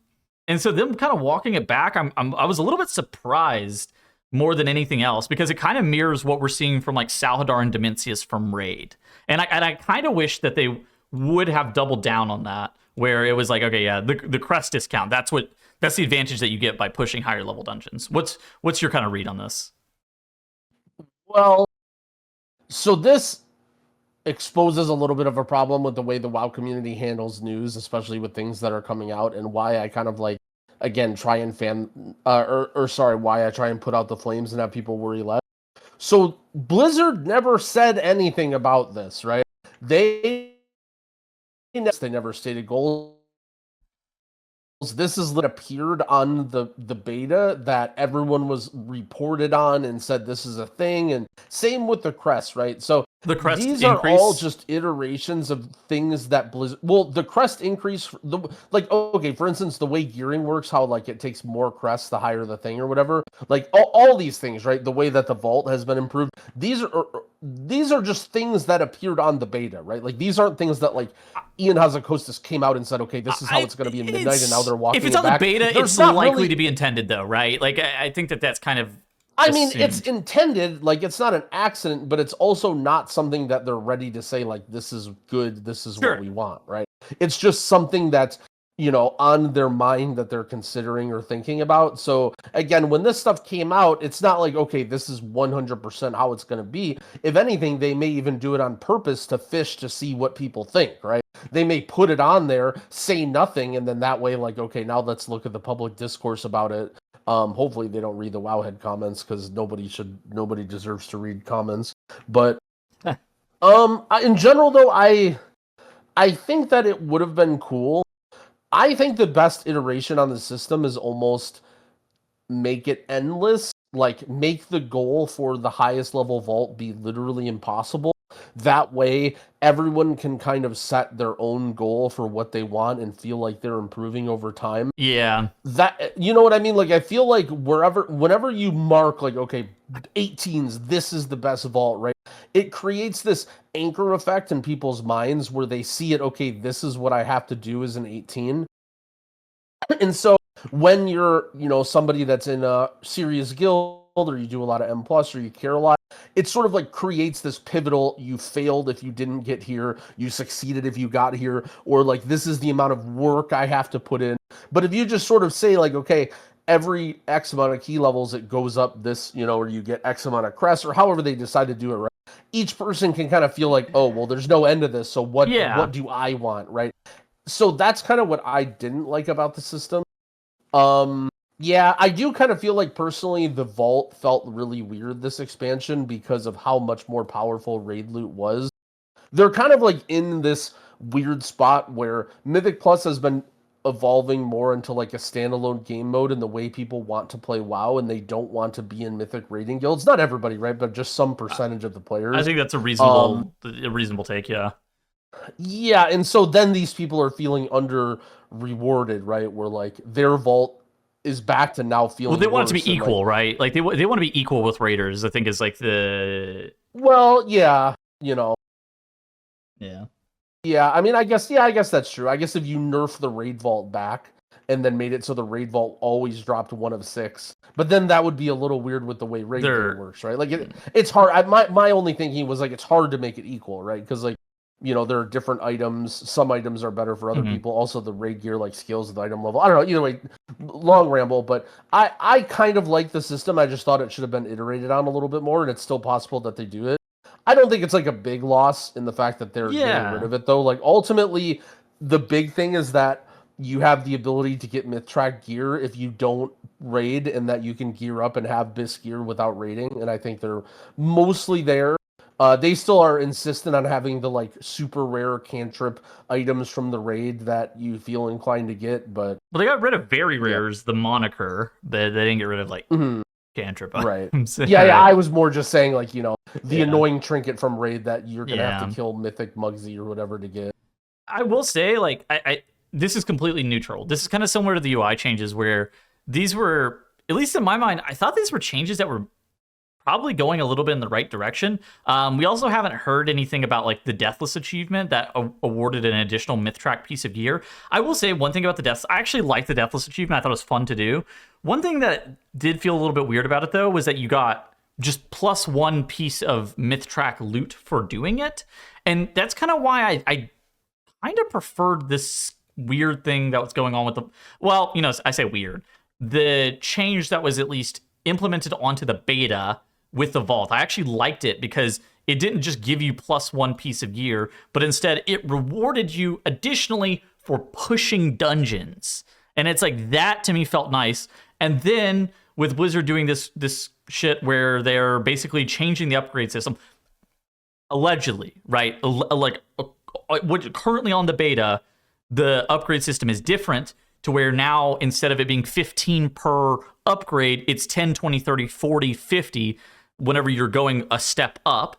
so them kind of walking it back, I was a little bit surprised more than anything else, because it kind of mirrors what we're seeing from like Salhadar and Dimensius from Raid. And I kind of wish that they would have doubled down on that, where it was like, okay, yeah, the crest discount, that's the advantage that you get by pushing higher level dungeons. What's your kind of read on this? Well, so this exposes a little bit of a problem with the way the WoW community handles news, especially with things that are coming out, and why I kind of like, again, try and why I try and put out the flames and have people worry less. So Blizzard never said anything about this, right? They never stated goals. This is what appeared on the beta that everyone was reported on and said this is a thing, and same with the crest, right? So the crest these increase are all just iterations of things that Blizzard. Well, the crest increase, okay, for instance, the way gearing works, how like it takes more crests the higher the thing or whatever. Like all these things, right? The way that the vault has been improved. These are just things that appeared on the beta, right? Like these aren't things that like Ian Hazzikostas came out and said, okay, this is how it's going to be in Midnight, and now they're walking. If it's on the beta, it's likely to be intended, though, right? Like I think that's kind of. I mean, it's assumed. intended, like it's not an accident, but it's also not something that they're ready to say, like, this is good, this is what Sure. we want, right? It's just something that's, on their mind that they're considering or thinking about. So again, when this stuff came out, it's not like, okay, this is 100% how it's going to be. If anything, they may even do it on purpose to fish to see what people think, right? They may put it on there, say nothing, and then that way, like, okay, now let's look at the public discourse about it. Hopefully they don't read the Wowhead comments because nobody deserves to read comments. But in general though, I think that it would have been cool. I think the best iteration on the system is almost make it endless, like make the goal for the highest level vault be literally impossible. That way, everyone can kind of set their own goal for what they want and feel like they're improving over time. Yeah. That, you know what I mean? Like, I feel like whenever you mark, like, okay, 18s, this is the best vault, right? It creates this anchor effect in people's minds where they see it, okay, this is what I have to do as an 18. And so when you're, somebody that's in a serious guild or you do a lot of M plus or you care a lot, it sort of like creates this pivotal, you failed if you didn't get here, you succeeded if you got here, or like this is the amount of work I have to put in. But if you just sort of say like, okay, every X amount of key levels, it goes up this, or you get X amount of crests or however they decide to do it, right? Each person can kind of feel like, oh, well, there's no end to this. So what do I want, right? So that's kind of what I didn't like about the system. Yeah, I do kind of feel like personally the vault felt really weird this expansion because of how much more powerful raid loot was. They're kind of like in this weird spot where Mythic Plus has been evolving more into like a standalone game mode in the way people want to play WoW and they don't want to be in Mythic raiding guilds. Not everybody, right? But just some percentage of the players. I think that's a reasonable take, yeah. Yeah, and so then these people are feeling under rewarded, right? Where like their vault is back to now feeling. Well, they want it to be worse and, equal, right? Like they want to be equal with raiders. I think is like the. Well, yeah, Yeah. Yeah, I mean, I guess that's true. I guess if you nerf the raid vault back and then made it so the raid vault always dropped 1 of 6, but then that would be a little weird with the way raid gear works, right? Like it's hard. My only thinking was like it's hard to make it equal, right? Because like. There are different items. Some items are better for other people. Also, the raid gear like scales the item level. I don't know. Either way, long ramble. But I kind of like the system. I just thought it should have been iterated on a little bit more, and it's still possible that they do it. I don't think it's like a big loss in the fact that they're getting rid of it, though. Like ultimately, the big thing is that you have the ability to get myth track gear if you don't raid, and that you can gear up and have BIS gear without raiding. And I think they're mostly there. They still are insistent on having the like super rare cantrip items from the raid that you feel inclined to get, but they got rid of very rares, the moniker. They didn't get rid of like cantrip items. Right. Yeah, I was more just saying like, the annoying trinket from raid that you're gonna have to kill Mythic Mugsy or whatever to get. I will say, like, I this is completely neutral. This is kind of similar to the UI changes where these were, at least in my mind, I thought these were changes that were probably going a little bit in the right direction. We also haven't heard anything about like the Deathless achievement that awarded an additional myth track piece of gear. I will say one thing about the Deathless. I actually liked the Deathless achievement. I thought it was fun to do. One thing that did feel a little bit weird about it though was that you got just +1 piece of myth track loot for doing it, and that's kind of why I kind of preferred this weird thing that was going on with the. Well, I say weird. The change that was at least implemented onto the beta with the vault. I actually liked it because it didn't just give you +1 piece of gear, but instead it rewarded you additionally for pushing dungeons. And it's like that to me felt nice. And then with Blizzard doing this shit where they're basically changing the upgrade system, allegedly, right? Like what currently on the beta, the upgrade system is different to where now instead of it being 15 per upgrade, it's 10, 20, 30, 40, 50 whenever you're going a step up.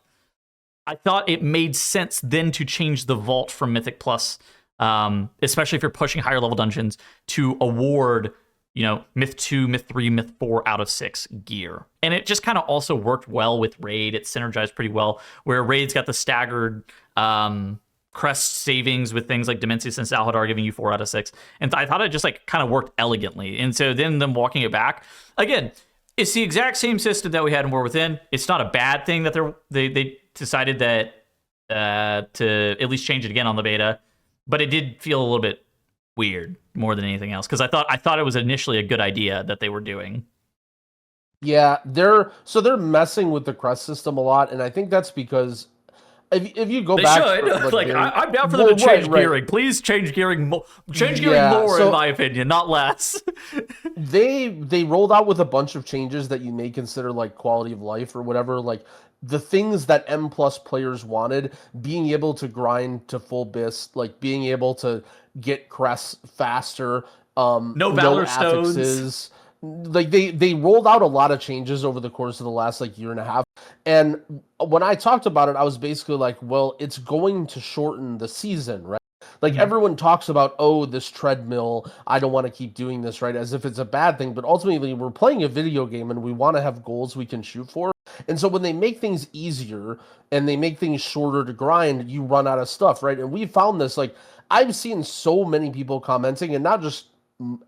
I thought it made sense then to change the vault from Mythic Plus, especially if you're pushing higher level dungeons, to award, Myth 2, Myth 3, Myth 4 out of 6 gear. And it just kind of also worked well with Raid. It synergized pretty well, where Raid's got the staggered crest savings with things like Dimensius and Salhadar giving you 4 out of 6. And I thought it just like kind of worked elegantly. And so then them walking it back, again, It's the exact same system that we had in War Within. It's not a bad thing that they decided that to at least change it again on the beta, but it did feel a little bit weird more than anything else, because I thought it was initially a good idea that they were doing. Yeah, they're messing with the crest system a lot, and I think that's because if you go They back, should. I'm down for them to change gearing. Please change gearing more. Change gearing more, in my opinion, not less. They rolled out with a bunch of changes that you may consider like quality of life or whatever, like the things that M plus players wanted, being able to grind to full bis, like being able to get crests faster, no Valor stones. affixes. Like they rolled out a lot of changes over the course of the last like year and a half. And when I talked about it, I was basically like, well, it's going to shorten the season, right? Like everyone talks about, oh, this treadmill, I don't want to keep doing this, right? As if it's a bad thing, but ultimately we're playing a video game and we want to have goals we can shoot for. And so when they make things easier and they make things shorter to grind, you run out of stuff, right? And we found this, like, I've seen so many people commenting, and not just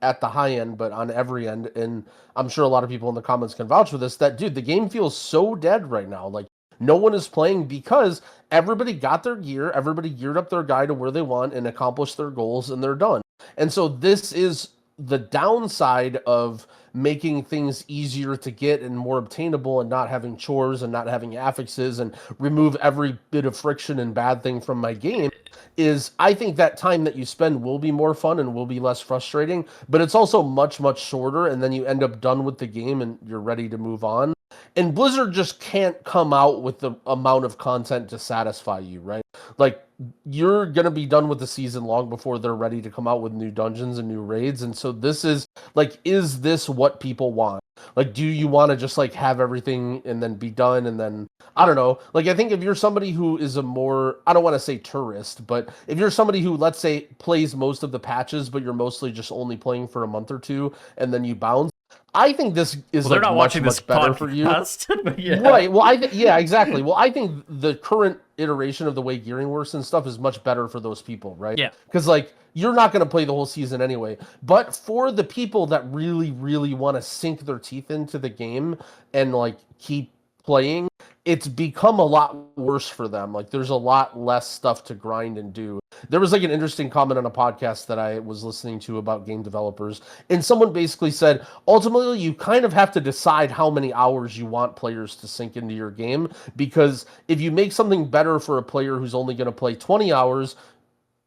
at the high end, but on every end, and I'm sure a lot of people in the comments can vouch for this, that, dude, the game feels so dead right now. Like, no one is playing because everybody got their gear, everybody geared up their guy to where they want and accomplished their goals, and they're done. And so this is the downside of making things easier to get and more obtainable, and not having chores and not having affixes, and remove every bit of friction and bad thing from my game. Is I think that time that you spend will be more fun and will be less frustrating, but it's also much, much shorter, and then you end up done with the game and you're ready to move on. And Blizzard just can't come out with the amount of content to satisfy you, right? Like, you're going to be done with the season long before they're ready to come out with new dungeons and new raids. And so this is, like, is this what people want? Like, do you want to just, like, have everything and then be done? And then, I don't know. Like, I think if you're somebody who is a more, I don't want to say tourist, but if you're somebody who, let's say, plays most of the patches, but you're mostly just only playing for a month or two, and then you bounce, I think this is they're not watching much this better for you. But yeah. Right. Well, yeah, exactly. Well, I think the current iteration of the way gearing works and stuff is much better for those people, right? Yeah. Because, like, you're not going to play the whole season anyway. But for the people that really, really want to sink their teeth into the game and, like, keep playing, it's become a lot worse for them. Like, there's a lot less stuff to grind and do. There was, like, an interesting comment on a podcast that I was listening to about game developers, and someone basically said, ultimately, you kind of have to decide how many hours you want players to sink into your game, because if you make something better for a player who's only going to play 20 hours,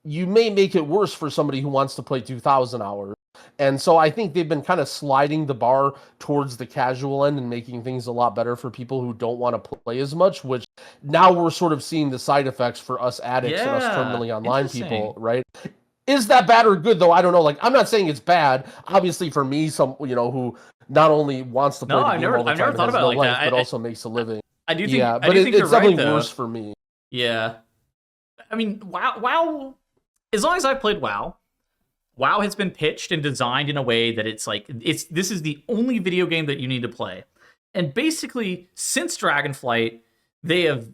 you may make it worse for somebody who wants to play 2,000 hours. And so I think they've been kind of sliding the bar towards the casual end and making things a lot better for people who don't want to play as much, which now we're sort of seeing the side effects for us addicts and us terminally online people, right? Is that bad or good, though? I don't know. Like, I'm not saying it's bad. Obviously, for me, who not only wants to play the game all the time, never thought about it like life, that. but also makes a living. I do think, yeah, but it's definitely right, worse for me. Yeah. I mean, WoW, as long as I've played WoW has been pitched and designed in a way that it's like, this is the only video game that you need to play. And basically, since Dragonflight, they have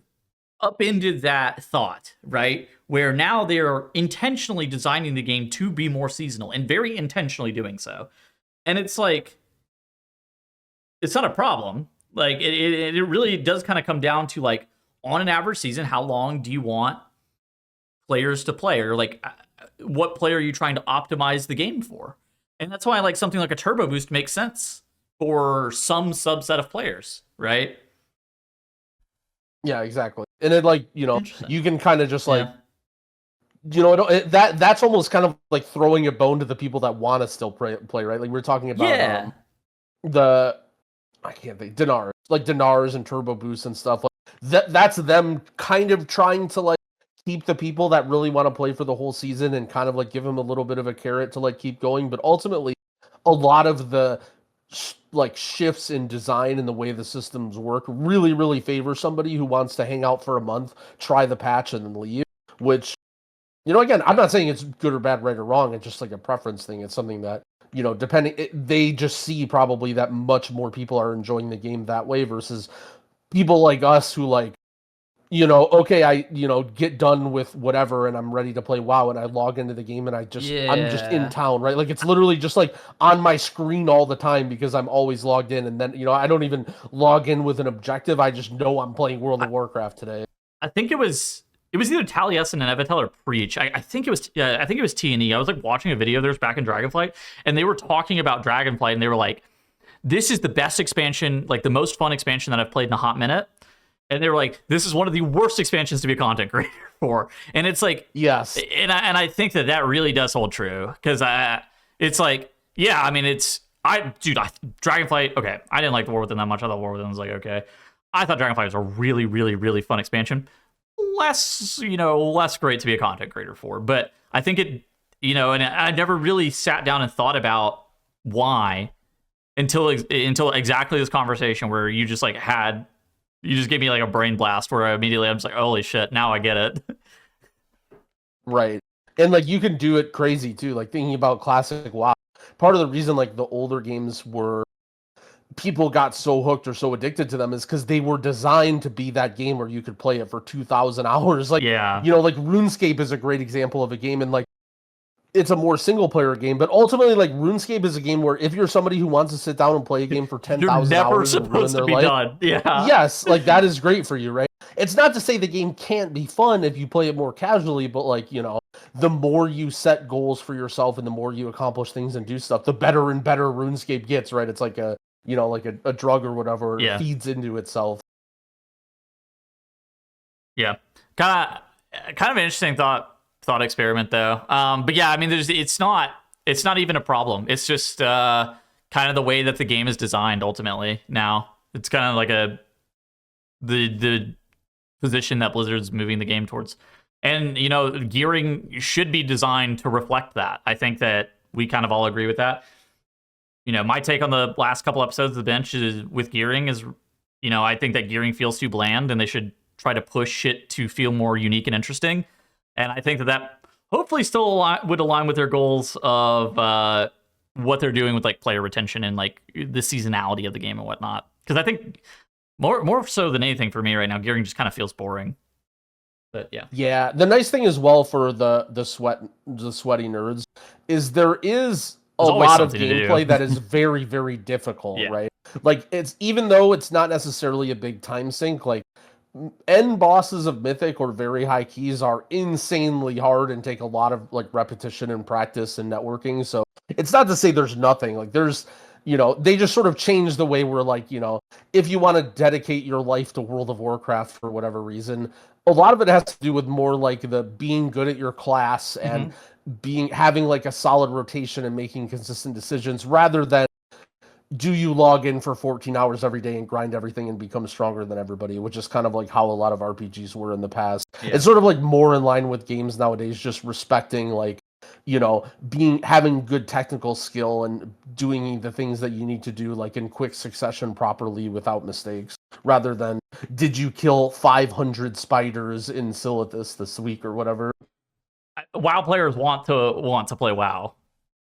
upended that thought, right? Where now they are intentionally designing the game to be more seasonal, and very intentionally doing so. And it's like, it's not a problem. Like, it really does kind of come down to, like, on an average season, how long do you want players to play? Or, like, what player are you trying to optimize the game for? And that's why, like, something like a turbo boost makes sense for some subset of players, right? Yeah, exactly. And it, like, you can kind of just, like, that's almost kind of like throwing a bone to the people that want to still play, right? Like, we're talking about I can't think, Dinars and turbo boosts and stuff. Like, that's them kind of trying to, like, keep the people that really want to play for the whole season and kind of, like, give them a little bit of a carrot to, like, keep going. But ultimately, a lot of the like shifts in design and the way the systems work really, really favor somebody who wants to hang out for a month, try the patch, and then leave. Which, again, I'm not saying it's good or bad, right or wrong. It's just like a preference thing. It's something that, they just see probably that much more people are enjoying the game that way versus people like us who, like, okay, I, get done with whatever and I'm ready to play WoW and I log into the game and I'm just in Yeah. town, right? Like it's literally just like on my screen all the time because I'm always logged in, and then, I don't even log in with an objective. I just know I'm playing World of Warcraft today. I think it was either Taliesin and Evitel or Preach. I think it was T&E. I was like watching a video of theirs back in Dragonflight, and they were talking about Dragonflight, and they were like, "This is the best expansion, like the most fun expansion that I've played in a hot minute." And they were like, "This is one of the worst expansions to be a content creator for." And it's like, yes, and I think that really does hold true, because it's like, yeah, I mean, Dragonflight. Okay, I didn't like the War Within that much. I thought War Within was like okay. I thought Dragonflight was a really, really, really fun expansion. Less great to be a content creator for. But I think it, and I never really sat down and thought about why until exactly this conversation where you just gave me like a brain blast where immediately I'm just like, holy shit, now I get it. Right. And like you can do it crazy too. Like thinking about classic WoW. Part of the reason like the older games were people got so hooked or so addicted to them is because they were designed to be that game where you could play it for 2,000 hours. Like, yeah, like RuneScape is a great example of a game, and like it's a more single player game, but ultimately like RuneScape is a game where if you're somebody who wants to sit down and play a game for 10,000 hours and ruin their life, done. Yeah. Yes, like that is great for you, right? It's not to say the game can't be fun if you play it more casually, but like, the more you set goals for yourself and the more you accomplish things and do stuff, the better and better RuneScape gets, right? It's like a drug or whatever. Yeah. It feeds into itself. Yeah. Kind of an interesting thought experiment though. But yeah, I mean, it's not even a problem. It's just kind of the way that the game is designed ultimately. Now it's kind of like the position that Blizzard's moving the game towards. And, gearing should be designed to reflect that. I think that we kind of all agree with that. My take on the last couple episodes of the bench is with gearing is, I think that gearing feels too bland and they should try to push it to feel more unique and interesting. And I think that hopefully still would align with their goals of what they're doing with like player retention and like the seasonality of the game and whatnot. Because I think more so than anything for me right now, gearing just kind of feels boring. But yeah. Yeah. The nice thing as well for the sweaty nerds is there is a lot of gameplay that is very, very difficult, right? Like it's, even though it's not necessarily a big time sink, like end bosses of Mythic or very high keys are insanely hard and take a lot of like repetition and practice and networking. So it's not to say there's nothing. Like there's, they just sort of changed the way we're like, if you want to dedicate your life to World of Warcraft for whatever reason, a lot of it has to do with more like the being good at your class and having like a solid rotation and making consistent decisions rather than do you log in for 14 hours every day and grind everything and become stronger than everybody, which is kind of like how a lot of RPGs were in the past. Yeah. It's sort of like more in line with games nowadays, just respecting like, having good technical skill and doing the things that you need to do like in quick succession properly without mistakes, rather than did you kill 500 spiders in Silithus this week or whatever. WoW players want to play WoW.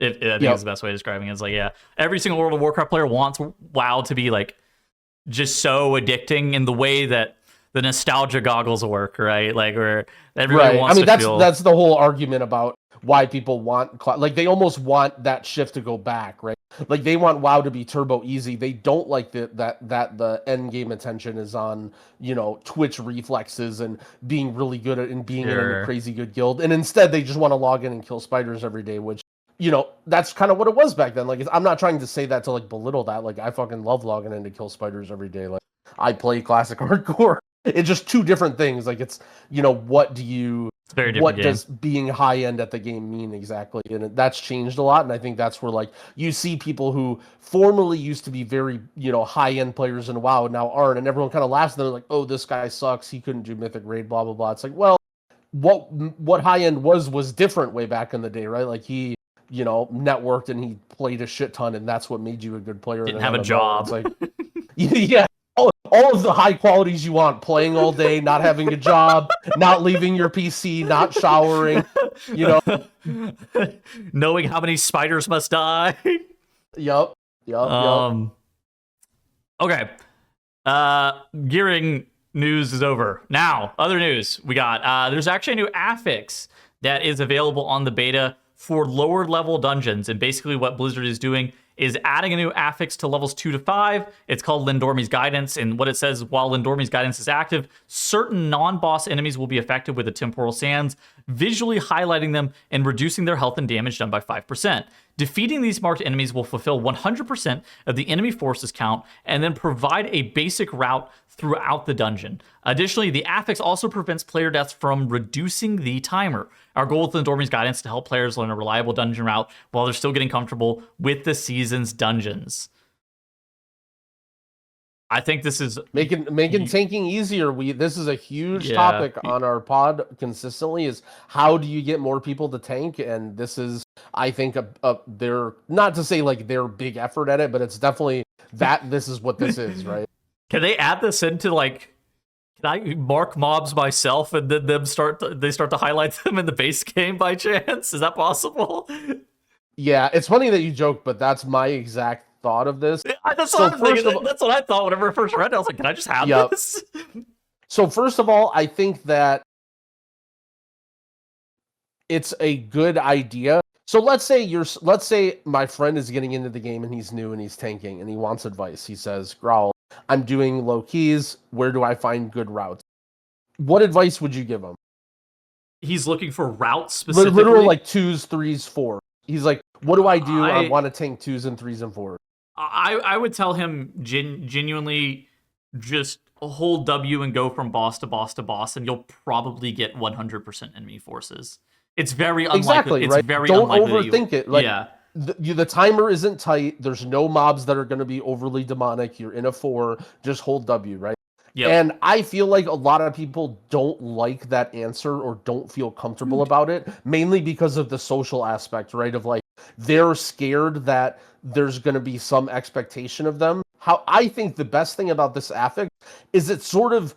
I think is the best way of describing it. It's like, yeah, every single World of Warcraft player wants WoW to be like just so addicting in the way that the nostalgia goggles work, right? Like where everybody wants to feel... that's the whole argument about why people want like they almost want that shift to go back, right? Like they want WoW to be turbo easy. They don't like that the end game attention is on, Twitch reflexes and being really good at and being in a crazy good guild. And instead they just want to log in and kill spiders every day, which that's kind of what it was back then. Like, I'm not trying to say that to like belittle that. Like, I fucking love logging in to kill spiders every day. Like, I play classic hardcore. It's just two different things. Like, it's what does being high end at the game mean exactly? And that's changed a lot. And I think that's where like you see people who formerly used to be very high end players in WoW now aren't, and everyone kind of laughs at them like, oh, this guy sucks. He couldn't do Mythic Raid, blah blah blah. It's like, well, what high end was different way back in the day, right? Like he networked and he played a shit ton, and that's what made you a good player. Didn't have a job. It's like, yeah, all of the high qualities you want: playing all day, not having a job, not leaving your PC, not showering, knowing how many spiders must die. Yep. Okay. Gearing news is over. Now, other news we got. There's actually a new affix that is available on the beta for lower level dungeons. And basically what Blizzard is doing is adding a new affix to levels 2 to 5. It's called Lindormi's Guidance. And what it says, while Lindormi's Guidance is active, certain non-boss enemies will be affected with the temporal sands, visually highlighting them and reducing their health and damage done by 5%. Defeating these marked enemies will fulfill 100% of the enemy forces count and then provide a basic route throughout the dungeon. Additionally, the affix also prevents player deaths from reducing the timer. Our goal with Lindormi's Guidance is to help players learn a reliable dungeon route while they're still getting comfortable with the season's dungeons. I think this is making tanking easier. This is a huge topic on our pod consistently, is how do you get more people to tank? And this is, I think, they're not to say like their big effort at it, but it's definitely that this is what this is, right? Can they add this into like, can I mark mobs myself and then they start to highlight them in the base game by chance? Is that possible? Yeah, it's funny that you joke, but that's my exact thought of this. That's what I thought whenever I first read it. I was like, can I just have this? So first of all, I think that it's a good idea. So let's say my friend is getting into the game and he's new and he's tanking and he wants advice. He says, Growl, I'm doing low keys. Where do I find good routes? What advice would you give him? He's looking for routes specifically? Literal like 2s, 3s, 4s. He's like, what do I do? I want to tank 2s and 3s and 4s. I would tell him genuinely just hold W and go from boss to boss to boss, and you'll probably get 100% enemy forces. It's very unlikely. Exactly, it's right? very Don't unlikely overthink it. Like, the timer isn't tight. There's no mobs that are going to be overly demonic. You're in a 4. Just hold W, right? Yep. And I feel like a lot of people don't like that answer or don't feel comfortable about it, mainly because of the social aspect, right? Of like, they're scared that there's going to be some expectation of them. How I think the best thing about this affix is it sort of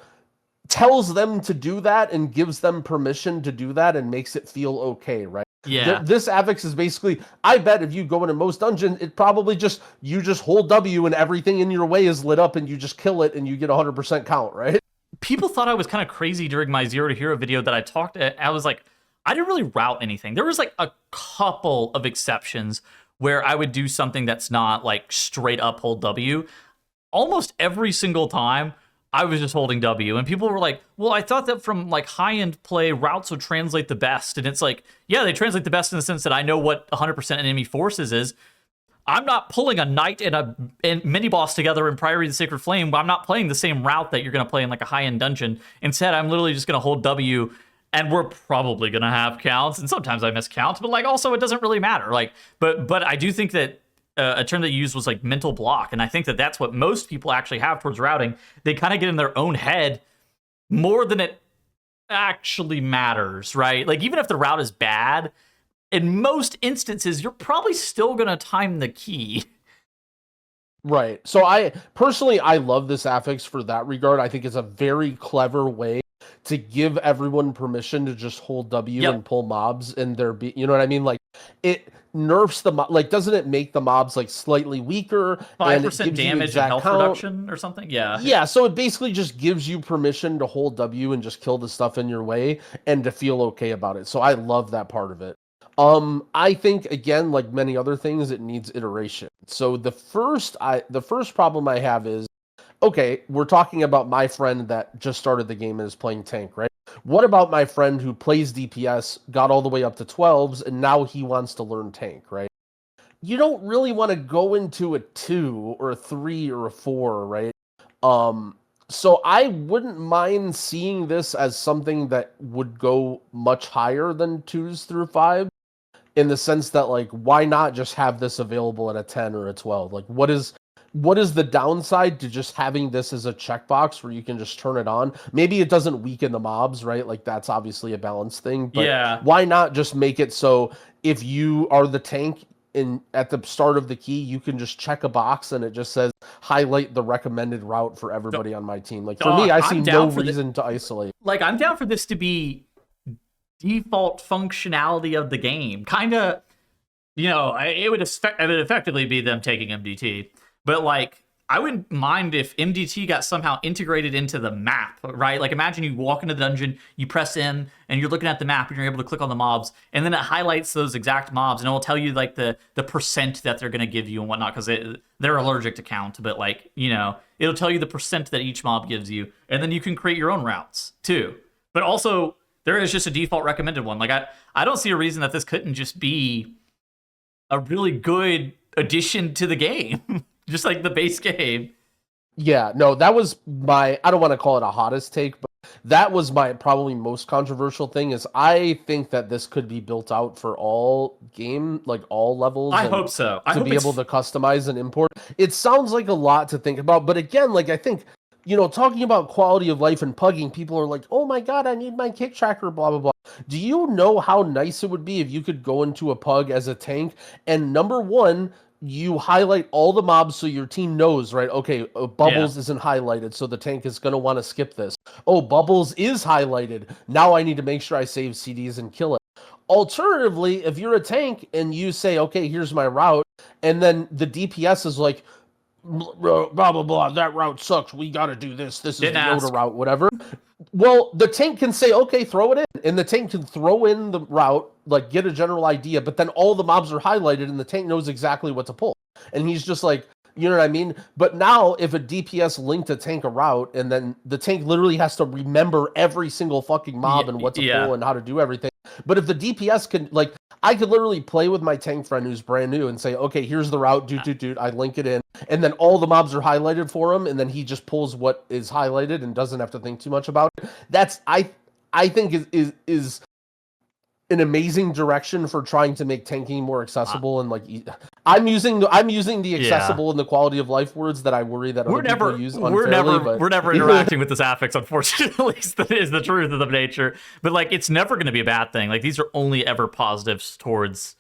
tells them to do that and gives them permission to do that and makes it feel okay, right? Yeah. This affix is basically, I bet if you go into most dungeons, it probably you just hold W and everything in your way is lit up and you just kill it and you get 100% count, right? People thought I was kind of crazy during my Zero to Hero video that I talked. I was like, I didn't really route anything. There was like a couple of exceptions where I would do something that's not like straight up hold W. Almost every single time, I was just holding W, and people were like, well, I thought that from like high-end play, routes would translate the best. And it's like, yeah, they translate the best in the sense that I know what 100% enemy forces is. I'm not pulling a knight and a mini-boss together in Priory of the Sacred Flame. I'm not playing the same route that you're going to play in like a high-end dungeon. Instead, I'm literally just going to hold W, and we're probably going to have counts, and sometimes I miss counts, but like also it doesn't really matter. Like, but I do think that a term that you used was like mental block. And I think that that's what most people actually have towards routing. They kind of get in their own head more than it actually matters, right? Like even if the route is bad, in most instances, you're probably still going to time the key. Right. So I love this affix for that regard. I think it's a very clever way to give everyone permission to just hold W and pull mobs and you know what I mean? Like it nerfs doesn't it make the mobs like slightly weaker? 5% damage and health reduction or something? Yeah. Yeah, so it basically just gives you permission to hold W and just kill the stuff in your way and to feel okay about it. So I love that part of it. I think again, like many other things, it needs iteration. So the first problem I have is, okay, we're talking about my friend that just started the game and is playing tank, right? What about my friend who plays DPS, got all the way up to 12s, and now he wants to learn tank, right? You don't really want to go into a 2 or a 3 or a 4, right? So I wouldn't mind seeing this as something that would go much higher than 2s through 5, in the sense that, like, why not just have this available at a 10 or a 12? Like, what is the downside to just having this as a checkbox where you can just turn it on? Maybe it doesn't weaken the mobs, right? Like, that's obviously a balance thing. But why not just make it so if you are the tank at the start of the key, you can just check a box and it just says, highlight the recommended route for everybody on my team. Like, for me, I see no reason to isolate. Like, I'm down for this to be default functionality of the game. Kind of, you know, it would effectively be them taking MDT. But, like, I wouldn't mind if MDT got somehow integrated into the map, right? Like imagine you walk into the dungeon, you press M, and you're looking at the map, and you're able to click on the mobs, and then it highlights those exact mobs, and it will tell you like the percent that they're going to give you and whatnot, because they're allergic to count, but like, you know, it'll tell you the percent that each mob gives you, and then you can create your own routes too. But also, there is just a default recommended one. Like I don't see a reason that this couldn't just be a really good addition to the game. Just like the base game. Yeah, no, that was my, I don't want to call it a hottest take, but that was my probably most controversial thing is I think that this could be built out for all game, like all levels. I hope so. To be able to customize and import. It sounds like a lot to think about, but again, like I think, you know, talking about quality of life and pugging, people are like, oh my God, I need my kick tracker, blah, blah, blah. Do you know how nice it would be if you could go into a pug as a tank and number one, you highlight all the mobs so your team knows, right? Okay, Bubbles isn't highlighted, so the tank is going to want to skip this. Oh, Bubbles is highlighted. Now I need to make sure I save CDs and kill it. Alternatively, if you're a tank and you say, okay, here's my route, and then the DPS is like, blah, blah, blah, that route sucks. We got to do this. This is the Yoda route, whatever. Well, the tank can say, okay, throw it in. And the tank can throw in the route, like get a general idea, but then all the mobs are highlighted and the tank knows exactly what to pull. And he's just like, you know what I mean? But now if a DPS linked a tank a route and then the tank literally has to remember every single fucking mob and what to pull and how to do everything. But if the DPS can, like, I could literally play with my tank friend who's brand new and say, okay, here's the route, I link it in, and then all the mobs are highlighted for him, and then he just pulls what is highlighted and doesn't have to think too much about it. That's, I think is an amazing direction for trying to make tanking more accessible and like I'm using the accessible and the quality of life words that I worry that other people use unfairly. We're never interacting with this affix, unfortunately. That is the truth of the nature. But like, it's never going to be a bad thing. Like, these are only ever positives towards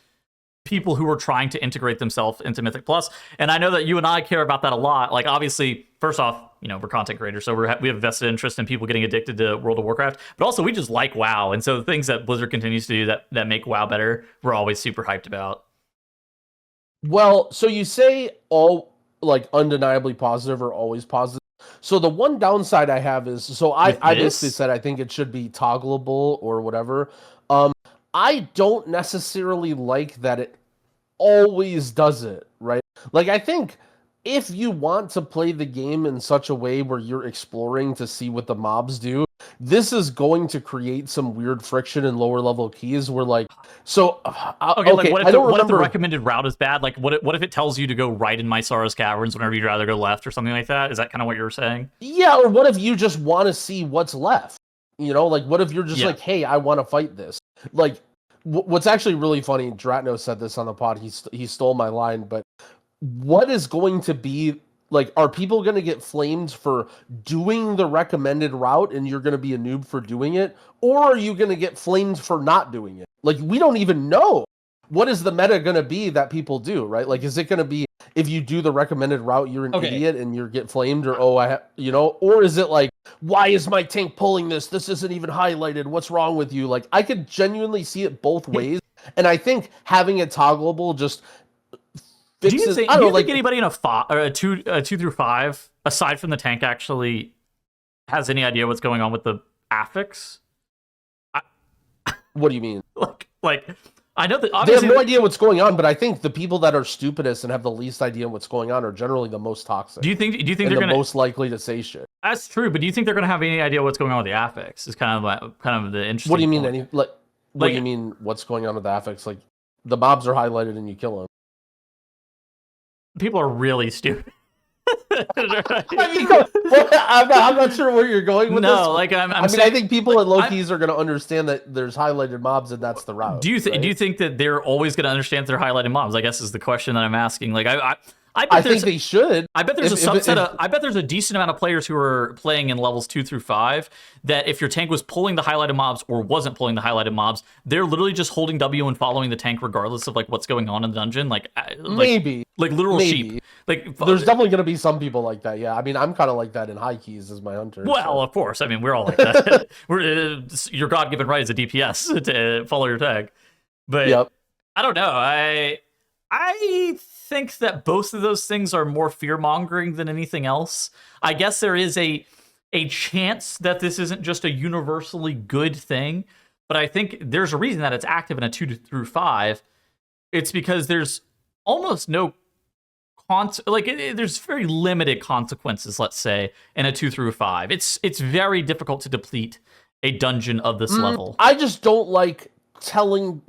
people who are trying to integrate themselves into Mythic Plus. And I know that you and I care about that a lot. Like, obviously, first off, you know, we're content creators, so we have vested interest in people getting addicted to World of Warcraft. But also, we just like WoW. And so the things that Blizzard continues to do that make WoW better, we're always super hyped about. Well, so you say all, like, undeniably positive or always positive. So the one downside I have is, so I basically said I think it should be toggleable or whatever. I don't necessarily like that it always does it, right? Like, I think if you want to play the game in such a way where you're exploring to see what the mobs do, this is going to create some weird friction in lower level keys where, like, so okay, like what if the recommended route is bad? Like, what if it tells you to go right in Mysara's Caverns whenever you'd rather go left or something like that? Is that kind of what you're saying? Yeah, or what if you just want to see what's left? You know, like, what if you're just like, hey, I want to fight this? Like, what's actually really funny, Dratno said this on the pod, he stole my line, but what is going to be, like, are people going to get flamed for doing the recommended route and you're going to be a noob for doing it? Or are you going to get flamed for not doing it? Like, we don't even know. What is the meta going to be that people do, right? Like, is it going to be, if you do the recommended route, you're an idiot and you get flamed, or, or is it like, why is my tank pulling this? This isn't even highlighted. What's wrong with you? Like, I could genuinely see it both ways. And I think having it toggleable just fixes, do you think anybody in a 2 through 5, aside from the tank, actually has any idea what's going on with the affix? What do you mean? Like, I know that they have no idea what's going on, but I think the people that are stupidest and have the least idea what's going on are generally the most toxic. Do you think they're most likely to say shit? That's true, but do you think they're gonna have any idea what's going on with the affix? Is kind of the interesting. What do you mean? What do you mean? What's going on with the affix? Like, the mobs are highlighted and you kill them. People are really stupid. I mean, I'm not sure where you're going with this. No, like I think people at low keys are going to understand that there's highlighted mobs and that's the route. Do you think that they're always going to understand they're highlighted mobs? I guess is the question that I'm asking. Like, I think they should. I bet there's a subset I bet there's a decent amount of players who are playing in levels 2 through 5 that if your tank was pulling the highlighted mobs or wasn't pulling the highlighted mobs, they're literally just holding W and following the tank regardless of like what's going on in the dungeon. Like literal sheep. Like, there's definitely going to be some people like that. Yeah, I mean, I'm kind of like that in high keys as my hunter. Well, of course. I mean, we're all like that. Your God-given right as a DPS to follow your tag. But I don't know. I think that both of those things are more fear mongering than anything else. I guess there is a chance that this isn't just a universally good thing, but I think there's a reason that it's active in a 2 through 5. It's because there's almost no there's very limited consequences, let's say, in a 2 through 5. It's very difficult to deplete a dungeon of this level. I just don't like telling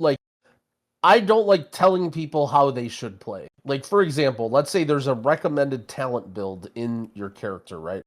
people how they should play. Like, for example, let's say there's a recommended talent build in your character, right?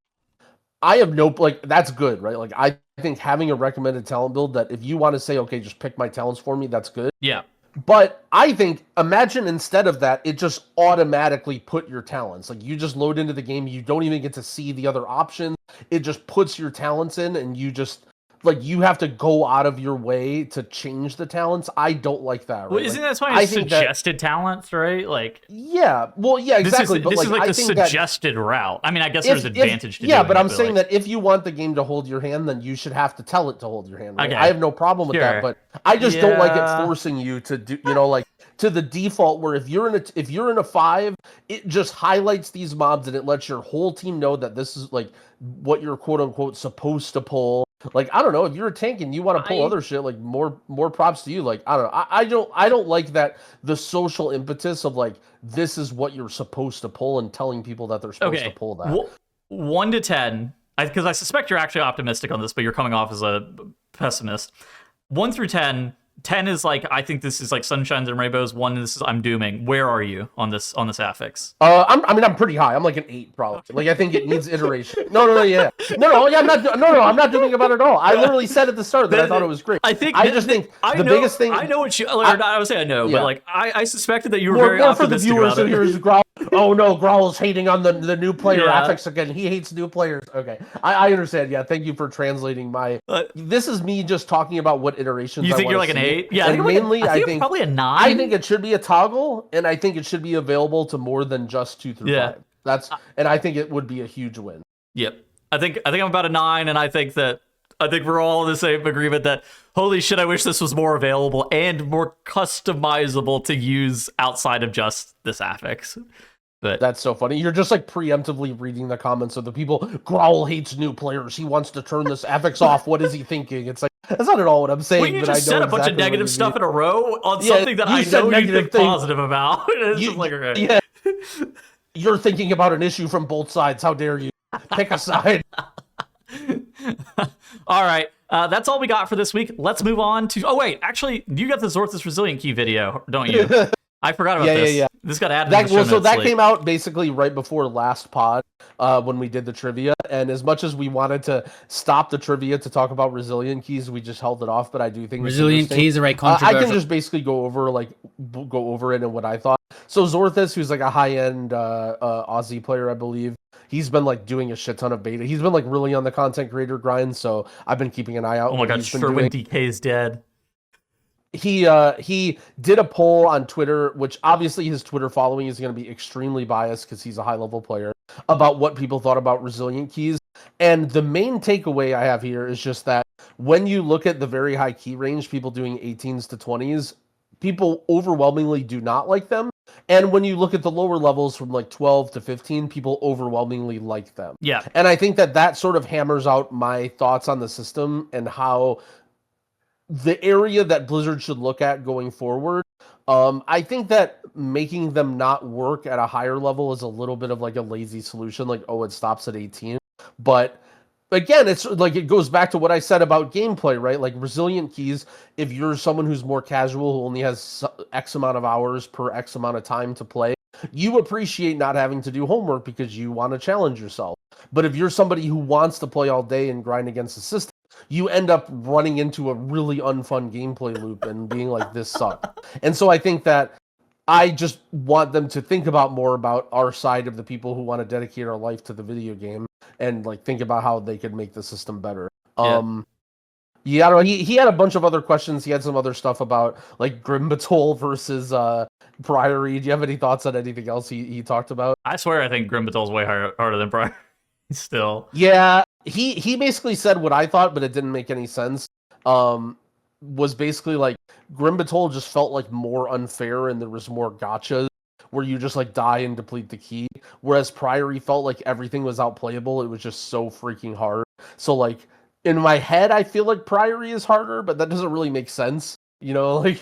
I have no, like, that's good, right? Like, I think having a recommended talent build that if you want to say, okay, just pick my talents for me, that's good. Yeah. But I think, imagine instead of that, it just automatically put your talents. Like, you just load into the game, you don't even get to see the other options. It just puts your talents in, and you just, like, you have to go out of your way to change the talents. I don't like that. Right? Well, isn't that why it's suggested talents, right? Like, yeah, well, yeah, exactly. This is like the suggested route. I mean, I guess there's advantage to yeah, but I'm saying that if you want the game to hold your hand, then you should have to tell it to hold your hand. Right? Okay. I have no problem with that, but I just don't like it forcing you to do, like, to the default where if you're in a 5, it just highlights these mobs and it lets your whole team know that this is like what you're quote unquote supposed to pull. Like, I don't know, if you're a tank and you want to pull other shit, like, more props to you. Like, I don't know. I don't like that the social impetus of, like, this is what you're supposed to pull and telling people that they're supposed to pull that. 1 to 10, because I suspect you're actually optimistic on this, but you're coming off as a pessimist. 1 through 10. 10 is like, I think this is like sunshines and rainbows. 1 is I'm dooming. Where are you on this affix? I'm pretty high. I'm like an 8 probably. Like, I think it needs iteration. No, yeah. I'm not dooming about it at all. I literally said at the start that I thought it was great. I think the biggest thing. I know what you. I would say I know, but like I suspected that you were very optimistic for the viewers about it. Who hears Growl. Oh no, Growl's hating on the new player affix again. He hates new players. Okay, I understand. Yeah, thank you for translating my. This is me just talking about what iterations. You think you're like an 8? Yeah, and mainly I think probably a 9. I think it should be a toggle, and I think it should be available to more than just 2 through 5. And I think it would be a huge win. Yep, I think I'm about a 9, and I think we're all in the same agreement that holy shit, I wish this was more available and more customizable to use outside of just this affix. But that's so funny. You're just like preemptively reading the comments of the people. Growl hates new players. He wants to turn this affix off. What is he thinking? It's like, that's not at all what I'm saying. When you just said a bunch of negative stuff in a row on something that I know you think positive about. It's just like, okay. Yeah. You're thinking about an issue from both sides. How dare you? Pick a side. All right. That's all we got for this week. Let's move on to... Oh, wait. Actually, you got the Zorthas Resilient Key video, don't you? I forgot about this. Yeah. This got added to the show notes. So that came out basically right before last pod when we did the trivia. And as much as we wanted to stop the trivia to talk about Resilient Keys, we just held it off. But I do think Resilient Keys are right controversial. I can just basically go over it and what I thought. So Zorthas, who's like a high-end Aussie player, I believe, he's been like doing a shit ton of beta. He's been like really on the content creator grind. So I've been keeping an eye out. Oh my god, sure when DK is dead. He did a poll on Twitter, which obviously his Twitter following is going to be extremely biased because he's a high-level player, about what people thought about Resilient Keys. And the main takeaway I have here is just that when you look at the very high key range, people doing 18s to 20s, people overwhelmingly do not like them. And when you look at the lower levels from like 12 to 15, people overwhelmingly like them. Yeah. And I think that sort of hammers out my thoughts on the system and how the area that Blizzard should look at going forward. I think that making them not work at a higher level is a little bit of like a lazy solution, like, oh, it stops at 18. But again, it's like, it goes back to what I said about gameplay, right? Like Resilient Keys, if you're someone who's more casual, who only has X amount of hours per X amount of time to play, you appreciate not having to do homework because you want to challenge yourself. But if you're somebody who wants to play all day and grind against the system, you end up running into a really unfun gameplay loop and being like, this sucked. And so I think that I just want them to think about more about our side of the people who want to dedicate our life to the video game and like think about how they could make the system better. Yeah, I don't know. He had a bunch of other questions. He had some other stuff about like Grimbatol versus Priory. Do you have any thoughts on anything else he talked about? I swear I think Grimbatol's way harder than Priory still. Yeah. He basically said what I thought, but it didn't make any sense. Was basically like Grimbatol just felt like more unfair and there was more gotchas where you just like die and deplete the key. Whereas Priory felt like everything was outplayable. It was just so freaking hard. So like in my head, I feel like Priory is harder, but that doesn't really make sense. You know, like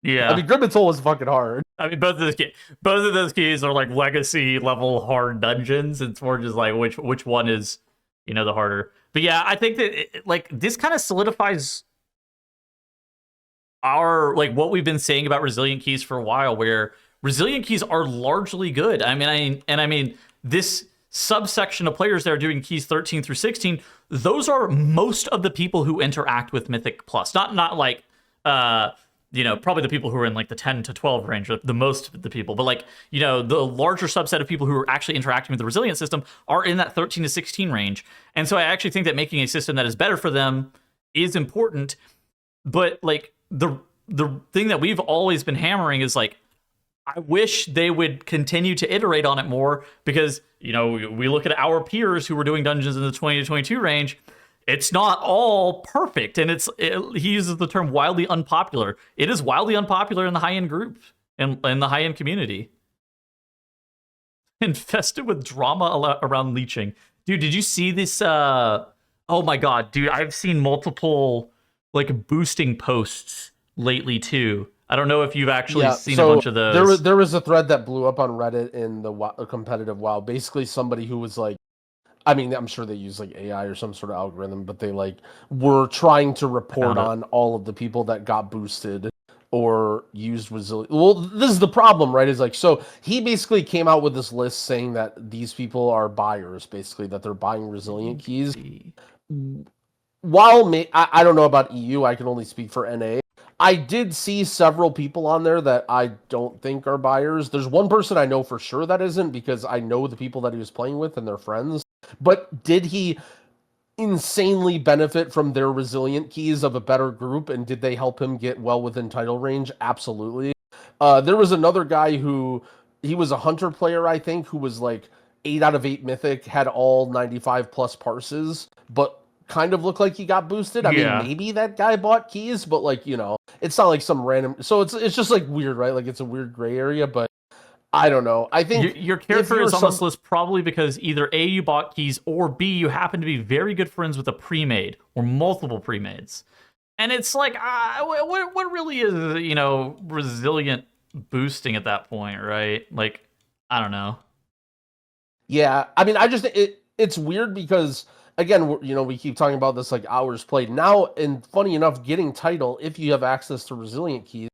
I Yeah. mean, Grimmett Soul was fucking hard. I mean, both of those keys are like legacy level hard dungeons. It's more just like which one is, the harder. But yeah, I think that like this kind of solidifies our like what we've been saying about resilient keys for a while, where resilient keys are largely good. I mean this subsection of players that are doing keys 13 through 16, those are most of the people who interact with Mythic Plus. Not like probably the people who are in like the 10 to 12 range, the most of the people, but like, the larger subset of people who are actually interacting with the resilient system are in that 13 to 16 range. And so I actually think that making a system that is better for them is important. But like the thing that we've always been hammering is like, I wish they would continue to iterate on it more, because, we look at our peers who were doing dungeons in the 20 to 22 range. It's not all perfect, and he uses the term wildly unpopular. It is wildly unpopular in the high-end group, and in the high-end community. Infested with drama around leeching. Dude, did you see this? Oh my god, dude, I've seen multiple like boosting posts lately too. I don't know if you've actually seen a bunch of those. There was a thread that blew up on Reddit in the competitive WoW. Basically, somebody who was like, I mean, I'm sure they use like AI or some sort of algorithm, but they like were trying to report on all of the people that got boosted or used resilient. Well, this is the problem, right? Is like, so he basically came out with this list saying that these people are buyers, basically, that they're buying resilient keys. While I don't know about EU, I can only speak for NA. I did see several people on there that I don't think are buyers. There's one person I know for sure that isn't, because I know the people that he was playing with and they're friends. But did he insanely benefit from their resilient keys of a better group, and did they help him get well within title range? Absolutely. There was another guy he was a hunter player, I think, who was like 8 out of 8 mythic, had all 95 plus parses, but kind of looked like he got boosted. I mean, maybe that guy bought keys, but like, it's not like some random. So it's just like weird, right? Like it's a weird gray area, but I don't know. I think your character is on this list probably because either A, you bought keys, or B, you happen to be very good friends with a pre-made or multiple pre-mades. And it's like, what really is, resilient boosting at that point, right? Like, I don't know. Yeah, I mean, it's weird because, again, we keep talking about this like hours played. Now, and funny enough, getting title, if you have access to resilient keys,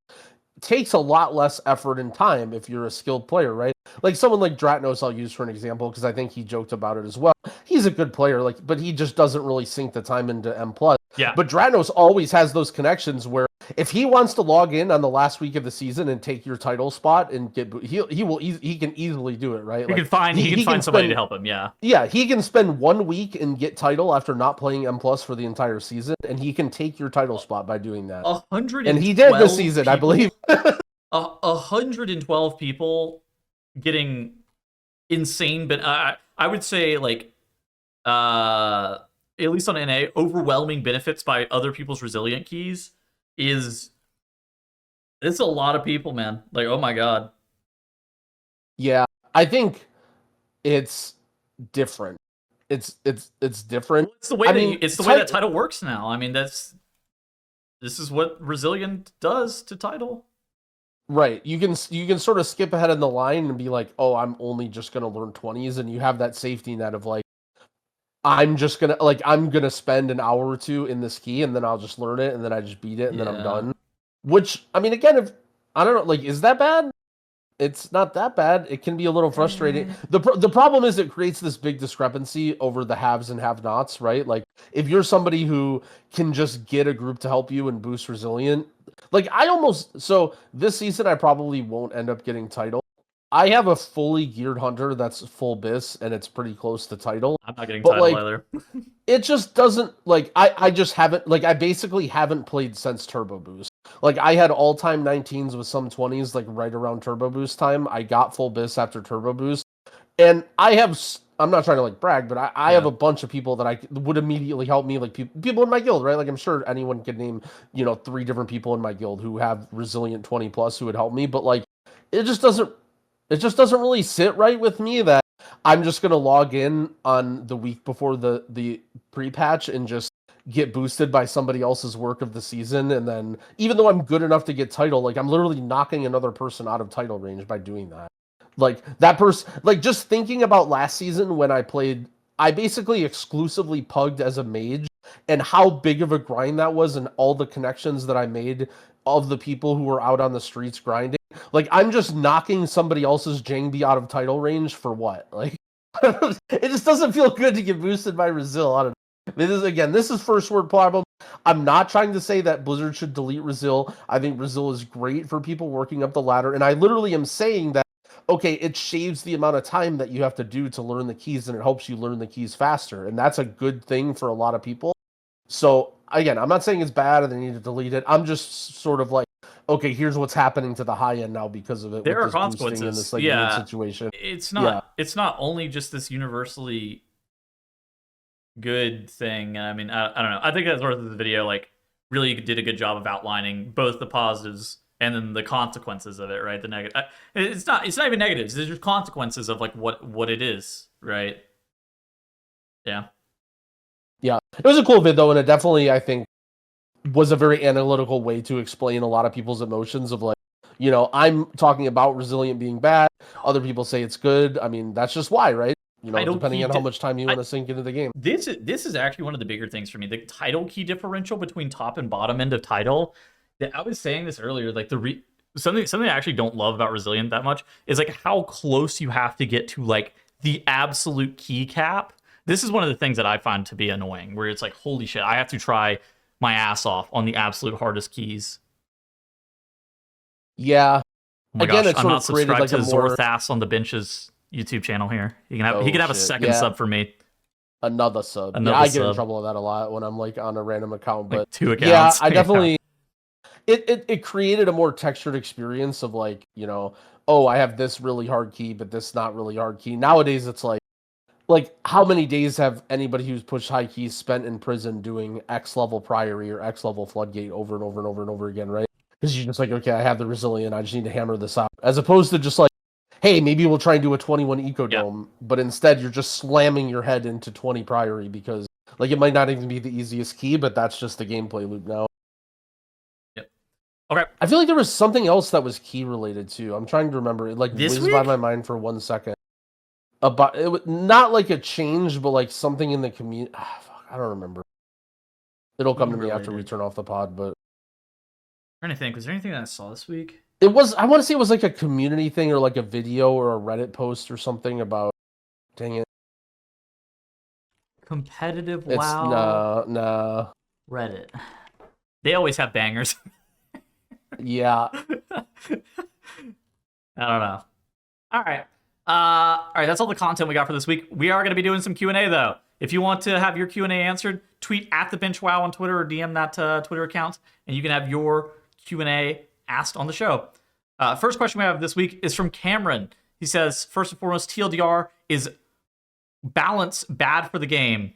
takes a lot less effort and time if you're a skilled player, right? Like someone like Dratnos I'll use for an example, because I think he joked about it as well. He's a good player, but he just doesn't really sink the time into M+. Yeah. But Dratnos always has those connections where if he wants to log in on the last week of the season and take your title spot and get, he can easily do it, right? He can find somebody to help him. Yeah. Yeah, he can spend 1 week and get title after not playing M+ for the entire season, and he can take your title spot by doing that. 112 and he did this season, people, I believe. 112 people getting insane, but I would say like at least on NA, overwhelming benefits by other people's resilient keys it's a lot of people, man. Like, oh my god. Yeah, I think it's different. It's different. It's the way way that title works now. I mean, this is what resilient does to title. Right. You can sort of skip ahead in the line and be like, oh, I'm only just gonna learn 20s, and you have that safety net of like, I'm gonna spend an hour or two in this key, and then I'll just learn it, and then I just beat it, and then I'm done. Which, I mean, again, if I don't know, like, is that bad? It's not that bad. It can be a little frustrating. The problem is it creates this big discrepancy over the haves and have-nots, right? Like, if you're somebody who can just get a group to help you and boost resilient, like, so this season I probably won't end up getting title. I have a fully geared hunter that's full bis, and it's pretty close to title. I'm not getting title either. It just doesn't, like, I just haven't, like, I basically haven't played since Turbo Boost. Like, I had all-time 19s with some 20s, like, right around Turbo Boost time. I got full bis after Turbo Boost. And I'm not trying to, like, brag, but I have a bunch of people that would immediately help me, like, people in my guild, right? Like, I'm sure anyone could name, 3 different people in my guild who have resilient 20+ who would help me, but, like, it just doesn't It just doesn't really sit right with me that I'm just going to log in on the week before the pre-patch and just get boosted by somebody else's work of the season. And then even though I'm good enough to get title, like I'm literally knocking another person out of title range by doing that. Like that person, like just thinking about last season when I played, I basically exclusively pugged as a mage and how big of a grind that was and all the connections that I made of the people who were out on the streets grinding. Like I'm just knocking somebody else's Jangbi out of title range for what? Like it just doesn't feel good to get boosted by Brazil. I don't know. This is first word problem. I'm not trying to say that Blizzard should delete Brazil. I think Brazil is great for people working up the ladder. And I literally am saying that, okay, it shaves the amount of time that you have to do to learn the keys and it helps you learn the keys faster. And that's a good thing for a lot of people. So again, I'm not saying it's bad and they need to delete it. I'm just sort of like, okay, here's what's happening to the high end now because of it. There with are consequences. In this, like, weird situation. It's not only just this universally good thing. I mean, I don't know. I think that's worth the video. Like, really did a good job of outlining both the positives and then the consequences of it. Right, the negative. It's not even negatives. There's just consequences of like what it is. Right. Yeah. Yeah, it was a cool vid though, and it definitely, I think, was a very analytical way to explain a lot of people's emotions of like, you know, I'm talking about Resilient being bad. Other people say it's good. I mean, that's just why, right? You know, depending on how much time you want to sink into the game. This is actually one of the bigger things for me. The title key differential between top and bottom end of title. I was saying this earlier, like something I actually don't love about Resilient that much is like how close you have to get to like the absolute key cap. This is one of the things that I find to be annoying, where it's like, holy shit, I have to try my ass off on the absolute hardest keys. Yeah. Oh my gosh, I'm not subscribed like to Zorthas on the Bench's YouTube channel here. He can have a second sub for me. Another sub. I get in trouble with that a lot when I'm like on a random account. But like 2 accounts. Yeah, I definitely... It created a more textured experience of like, you know, oh, I have this really hard key, but this not really hard key. Nowadays, it's like, how many days have anybody who's pushed high keys spent in prison doing X level Priory or X level Floodgate over and over and over and over again, right? Because you're just like, okay, I have the Resilient, I just need to hammer this out. As opposed to just like, hey, maybe we'll try and do a 21 Ecodome, but instead you're just slamming your head into 20 Priory because, like, it might not even be the easiest key, but that's just the gameplay loop now. Yep. Okay. I feel like there was something else that was key related too. I'm trying to remember. It like whizzed by my mind for 1 second. About it, not like a change, but like something in the community. I don't remember. It'll come to me after we turn off the pod. But I'm trying to think, was there anything that I saw this week? It was. I want to say it was like a community thing or like a video or a Reddit post or something about. Dang it. Competitive WoW. Nah. Reddit. They always have bangers. Yeah. I don't know. All right. All right, that's all the content we got for this week. We are going to be doing some Q&A, though. If you want to have your Q&A answered, tweet @TheBenchWow on Twitter or DM that Twitter account, and you can have your Q&A asked on the show. First question we have this week is from Cameron. He says, first and foremost, TLDR, is balance bad for the game?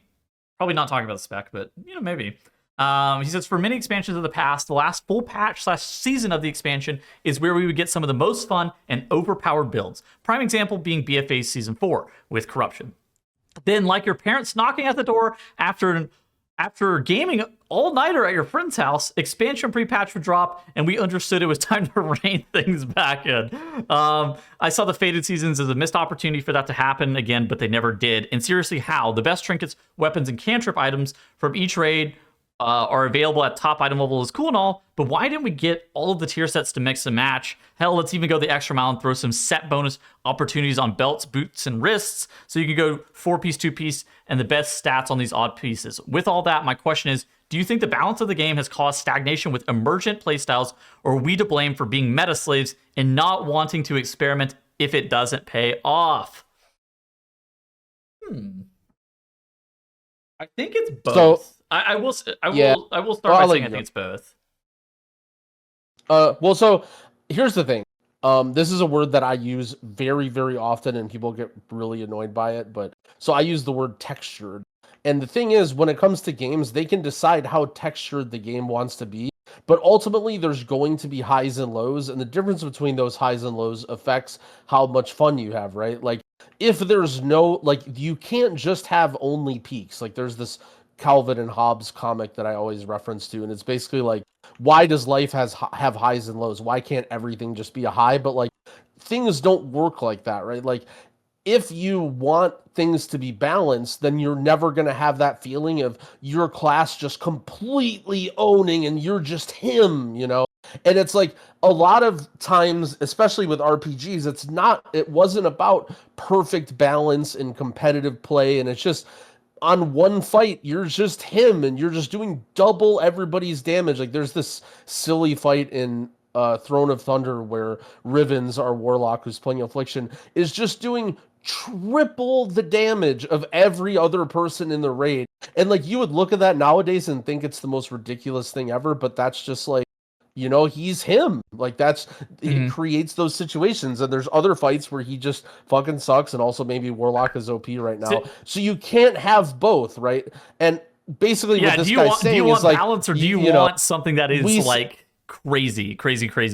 Probably not talking about the spec, but maybe. He says, for many expansions of the past, the last full patch / season of the expansion is where we would get some of the most fun and overpowered builds. Prime example being BFA Season 4 with Corruption. Then, like your parents knocking at the door after gaming all-nighter at your friend's house, expansion pre-patch would drop, and we understood it was time to rein things back in. I saw the Faded Seasons as a missed opportunity for that to happen again, but they never did. And seriously, how? The best trinkets, weapons, and cantrip items from each raid are available at top item level is cool and all, but why didn't we get all of the tier sets to mix and match? Hell, let's even go the extra mile and throw some set bonus opportunities on belts, boots, and wrists, so you can go 4-piece, 2-piece, and the best stats on these odd pieces. With all that, my question is, do you think the balance of the game has caused stagnation with emergent playstyles, or are we to blame for being meta slaves and not wanting to experiment if it doesn't pay off? I think it's both. So, I will start by saying I think it's both. Well, so here's the thing. This is a word that I use very, very often, and people get really annoyed by it. But so I use the word textured. And the thing is, when it comes to games, they can decide how textured the game wants to be But ultimately, there's going to be highs and lows, and the difference between those highs and lows affects how much fun you have, right? Like, if there's no, like, you can't just have only peaks. Like, there's this Calvin and Hobbes comic that I always reference to, and it's basically like, why does life have highs and lows? Why can't everything just be a high? But like, things don't work like that, right? Like, if you want things to be balanced, then you're never going to have that feeling of your class just completely owning and you're just him, you know? And it's like a lot of times, especially with RPGs, it wasn't about perfect balance and competitive play. And it's just on one fight, you're just him and you're just doing double everybody's damage. Like there's this silly fight in Throne of Thunder where Rivens, our warlock who's playing Affliction, is just doing triple the damage of every other person in the raid. And like you would look at that nowadays and think it's the most ridiculous thing ever, but that's just like, you know, he's him. Like he creates those situations. And there's other fights where he just fucking sucks, and also maybe warlock is OP right now. So you can't have both, right? And basically what this guy's saying is like, do you want balance, or do you want something that is like crazy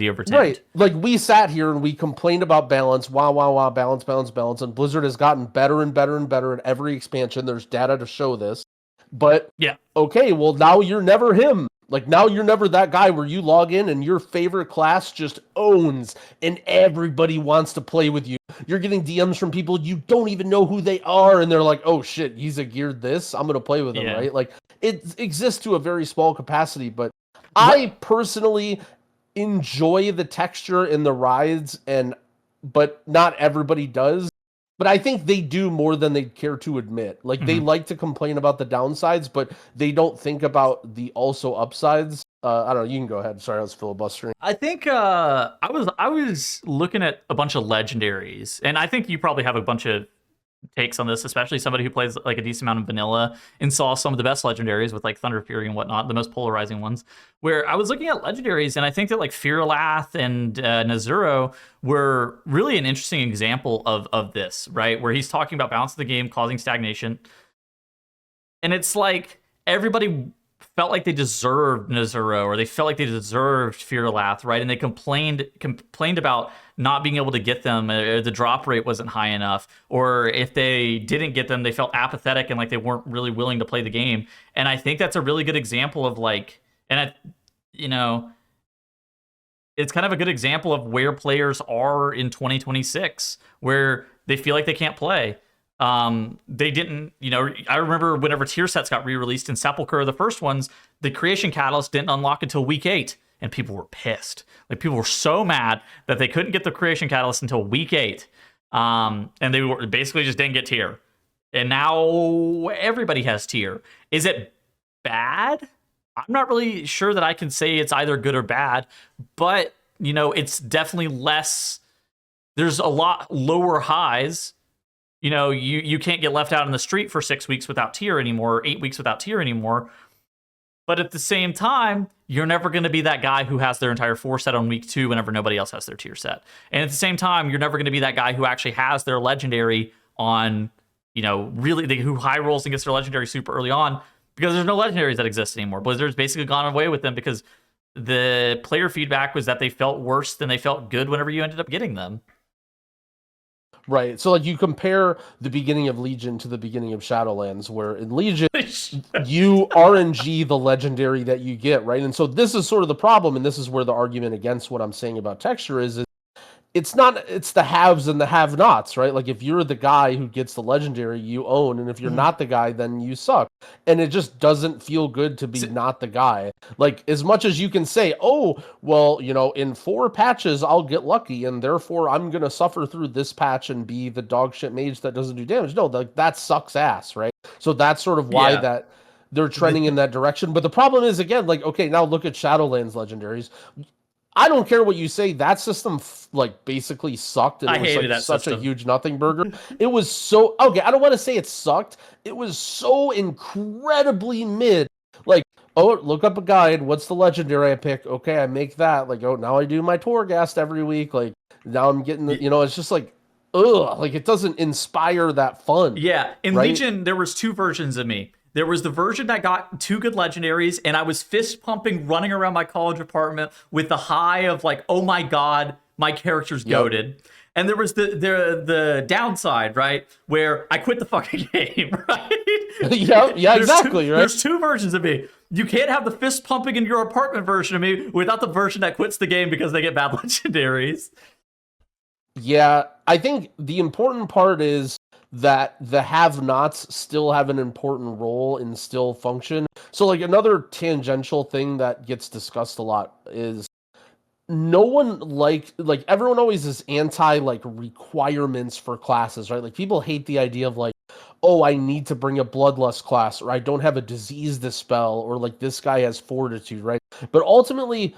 over time? Right. Like we sat here and we complained about balance. Wow, balance. And Blizzard has gotten better and better and better at every expansion. There's data to show this. But yeah, okay, well now you're never him. Like now you're never that guy where you log in and your favorite class just owns and everybody wants to play with you. You're getting DMs from people you don't even know who they are, and they're like, oh shit, he's a geared this, I'm gonna play with him, right? Like it exists to a very small capacity, but I personally enjoy the texture in the rides, but not everybody does. But I think they do more than they care to admit. Like they like to complain about the downsides, but they don't think about the also upsides. I don't know. You can go ahead. Sorry, I was filibustering. I think I was looking at a bunch of legendaries, and I think you probably have a bunch of takes on this, especially somebody who plays like a decent amount of vanilla and saw some of the best legendaries with like Thunder Fury and whatnot, the most polarizing ones, where I was looking at legendaries, and I think that like Firalath and Nazuro were really an interesting example of this, right? Where he's talking about balance of the game causing stagnation. And it's like everybody felt like they deserved Nazuro, or they felt like they deserved Firalath, right? And they complained about not being able to get them, or the drop rate wasn't high enough, or if they didn't get them, they felt apathetic and like they weren't really willing to play the game. And I think that's a really good example of like, it's kind of a good example of where players are in 2026, where they feel like they can't play. They didn't, I remember whenever tier sets got re-released in Sepulchre, the first ones, the creation catalyst didn't unlock until week 8, and people were pissed. Like people were so mad that they couldn't get the creation catalyst until week 8. And they were basically just didn't get tier. And now everybody has tier. Is it bad? I'm not really sure that I can say it's either good or bad, but it's definitely less. There's a lot lower highs. You can't get left out in the street for 6 weeks without tier anymore, 8 weeks without tier anymore. But at the same time, you're never going to be that guy who has their entire 4 set on week 2 whenever nobody else has their tier set. And at the same time, you're never going to be that guy who actually has their legendary on, who high rolls and gets their legendary super early on, because there's no legendaries that exist anymore. Blizzard's basically gone away with them because the player feedback was that they felt worse than they felt good whenever you ended up getting them. Right. So like you compare the beginning of Legion to the beginning of Shadowlands, where in Legion you RNG the legendary that you get, right? And so this is sort of the problem, and this is where the argument against what I'm saying about texture is it's the haves and the have-nots, right? Like if you're the guy who gets the legendary, you own, and if you're not the guy, then you suck. And it just doesn't feel good to be not the guy. Like as much as you can say, oh, well, in 4 patches I'll get lucky, and therefore I'm gonna suffer through this patch and be the dog shit mage that doesn't do damage. No, that sucks ass, right? So that's sort of why that they're trending in that direction. But the problem is, again, like, okay, now look at Shadowlands legendaries. I don't care what you say. That system basically sucked. And I hated that such system. A huge nothing burger. It was so okay. I don't want to say it sucked. It was so incredibly mid. Like, oh, look up a guide. What's the legendary I pick? Okay, I make that. Like, oh, now I do my Torghast every week. Like, now I'm getting the. It's just like, ugh. Like, it doesn't inspire that fun. Yeah, in Legion there was 2 versions of me. There was the version that got 2 good legendaries, and I was fist pumping, running around my college apartment with the high of like, oh my god, my character's goated. And there was the downside, right, where I quit the fucking game, right? Exactly, right? There's 2 versions of me. You can't have the fist pumping in your apartment version of me without the version that quits the game because they get bad legendaries. Yeah, I think the important part is that the have-nots still have an important role and still function. So, like, another tangential thing that gets discussed a lot is no one like everyone always is anti like requirements for classes, right? Like people hate the idea of like, oh, I need to bring a bloodlust class, or I don't have a disease dispel, or like this guy has fortitude, right? But ultimately,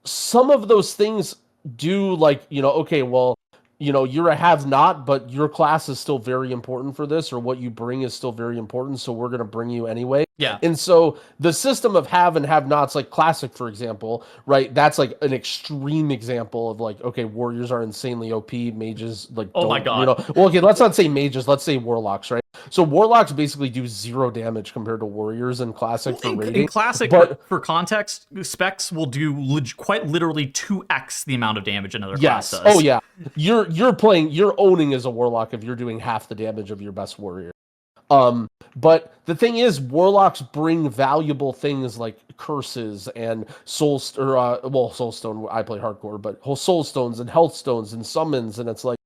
some of those things do like, okay, well, you're a have-not, but your class is still very important for this, or what you bring is still very important, so we're going to bring you anyway. Yeah. And so the system of have and have-nots, like Classic, for example, right? That's like an extreme example of like, okay, warriors are insanely OP, mages, like, oh my god. Well, okay, let's not say mages, let's say warlocks, right? So warlocks basically do 0 damage compared to warriors in Classic for raiding. In Classic, but for context, specs will do quite literally 2x the amount of damage another class does. Oh yeah, you're owning as a warlock if you're doing half the damage of your best warrior. But the thing is, warlocks bring valuable things like curses and soulstone. I play hardcore, but soulstones and health stones and summons, and it's like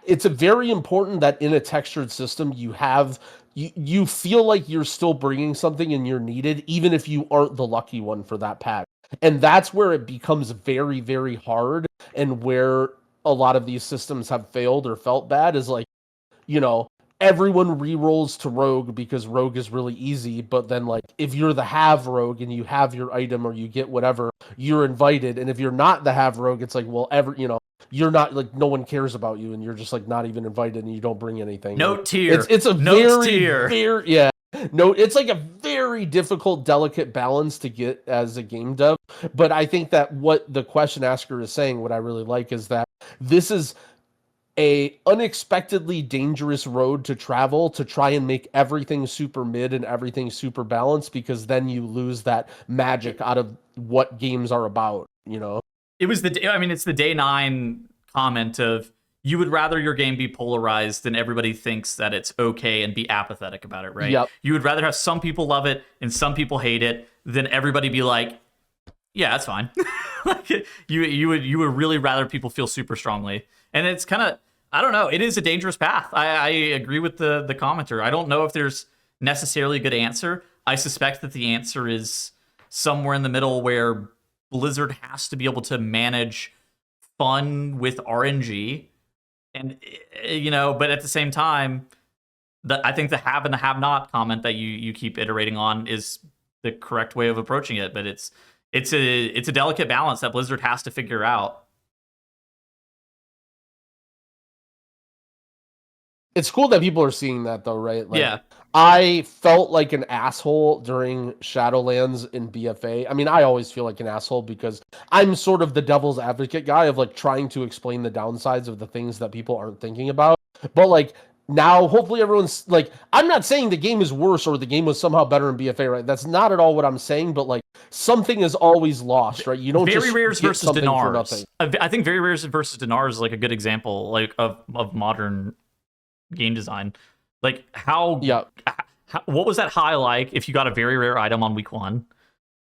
it's very important that in a textured system you feel like you're still bringing something and you're needed, even if you aren't the lucky one for that pack. And that's where it becomes very, very hard, and where a lot of these systems have failed or felt bad is like, everyone re-rolls to rogue because rogue is really easy, but then like if you're the have rogue and you have your item or you get whatever, you're invited, and if you're not the have rogue, it's like, well, you're not, like, no one cares about you and you're just like not even invited and you don't bring anything. Note tier. It's a it's like a very difficult, delicate balance to get as a game dev. But I think that what the question asker is saying, what I really like, is that this is a unexpectedly dangerous road to travel to try and make everything super mid and everything super balanced, because then you lose that magic out of what games are about, It was it's the day 9 comment of, you would rather your game be polarized than everybody thinks that it's okay and be apathetic about it, right? Yep. You would rather have some people love it and some people hate it than everybody be like, yeah, that's fine. Like, you would really rather people feel super strongly. And it's kind of, I don't know, it is a dangerous path. I agree with the commenter. I don't know if there's necessarily a good answer. I suspect that the answer is somewhere in the middle, where Blizzard has to be able to manage fun with RNG, and but at the same time, I think the have and the have not comment that you keep iterating on is the correct way of approaching it. But it's a delicate balance that Blizzard has to figure out. It's cool that people are seeing that, though, right? Like, yeah. I felt like an asshole during Shadowlands in BFA. I mean, I always feel like an asshole because I'm sort of the devil's advocate guy of like trying to explain the downsides of the things that people aren't thinking about. But like now, hopefully everyone's like, I'm not saying the game is worse or the game was somehow better in BFA, right? That's not at all what I'm saying, but like something is always lost, right? You don't Very just Rares get versus something for Dinars. nothing. I think Very Rares versus Dinars is like a good example, like of modern game design. Like what was that high like if you got a very rare item on week 1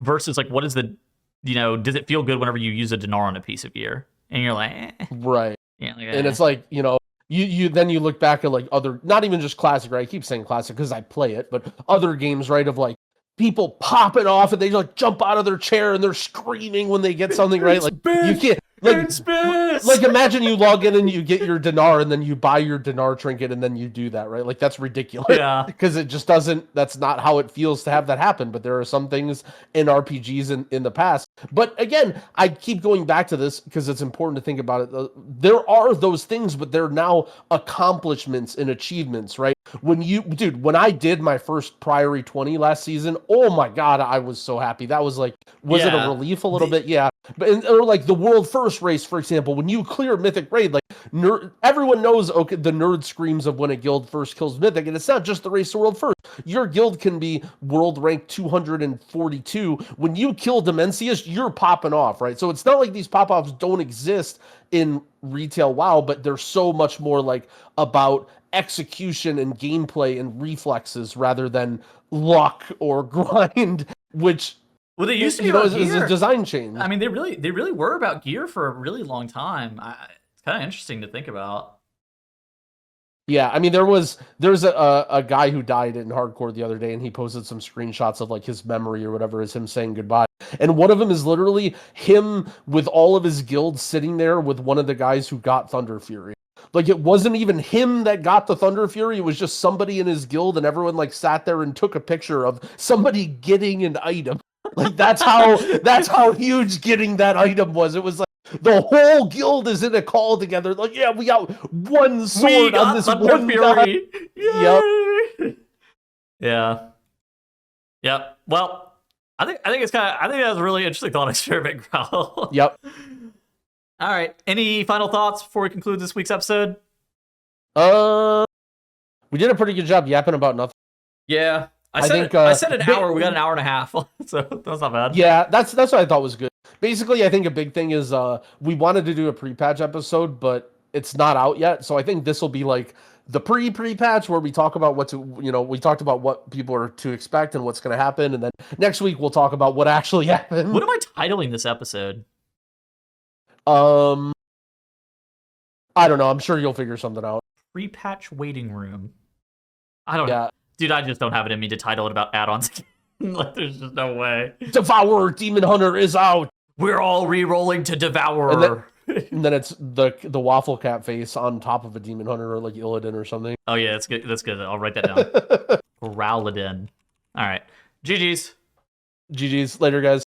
versus like what is the does it feel good whenever you use a dinar on a piece of gear and you're like right, yeah, like, and it's like you then you look back at like other, not even just Classic, right? I keep saying Classic because I play it, but other games, right, of like people popping off and they like jump out of their chair and they're screaming when they get something, right? Like you can't like imagine you log in and you get your dinar and then you buy your dinar trinket and then you do that, right? Like that's ridiculous. Yeah. Because it just doesn't, that's not how it feels to have that happen. But there are some things in RPGs in the past. But again, I keep going back to this because it's important to think about it. There are those things, but they're now accomplishments and achievements, right? When I did my first Priory 20 last season, oh my god, I was so happy. That was like, was it a relief a little bit? Yeah. But or like the world first race, for example, when you clear Mythic Raid, like everyone knows, okay, the nerd screams of when a guild first kills Mythic, and it's not just the race to world first. Your guild can be world rank 242. When you kill Demencius, you're popping off, right? So it's not like these pop-offs don't exist in retail WoW, but they're so much more like about execution and gameplay and reflexes rather than luck or grind, which they used to be about is a design change. I mean, they really were about gear for a really long time. It's kind of interesting to think about. Yeah, I mean, there's a guy who died in hardcore the other day, and he posted some screenshots of like his memory or whatever is him saying goodbye. And one of them is literally him with all of his guild sitting there with one of the guys who got Thunder Fury. Like, it wasn't even him that got the Thunder Fury. It was just somebody in his guild, and everyone like sat there and took a picture of somebody getting an item. Like, that's how huge getting that item was. It was like the whole guild is in a call together. Like, yeah, we got one sword on this Thunder one Fury. Guy. Yep. Yep. Well, I think that was a really interesting thought experiment, Growl. Yep. All right. Any final thoughts before we conclude this week's episode? We did a pretty good job yapping about nothing. Yeah. I said an hour. We got an hour and a half, so that's not bad. Yeah, that's what I thought was good. Basically, I think a big thing is we wanted to do a pre-patch episode, but it's not out yet. So I think this will be like the pre-patch where we talk about we talked about what people are to expect and what's going to happen, and then next week we'll talk about what actually happened. What am I titling this episode? I don't know. I'm sure you'll figure something out. Pre-patch waiting room. I don't know. Dude, I just don't have it in me to title it about add-ons. Like, there's just no way. Devour Demon Hunter is out. We're all re-rolling to Devour. And then it's the waffle cat face on top of a Demon Hunter or like Illidan or something. Oh yeah, that's good. That's good. I'll write that down. Growlidin. All right. GG's. GG's. Later, guys.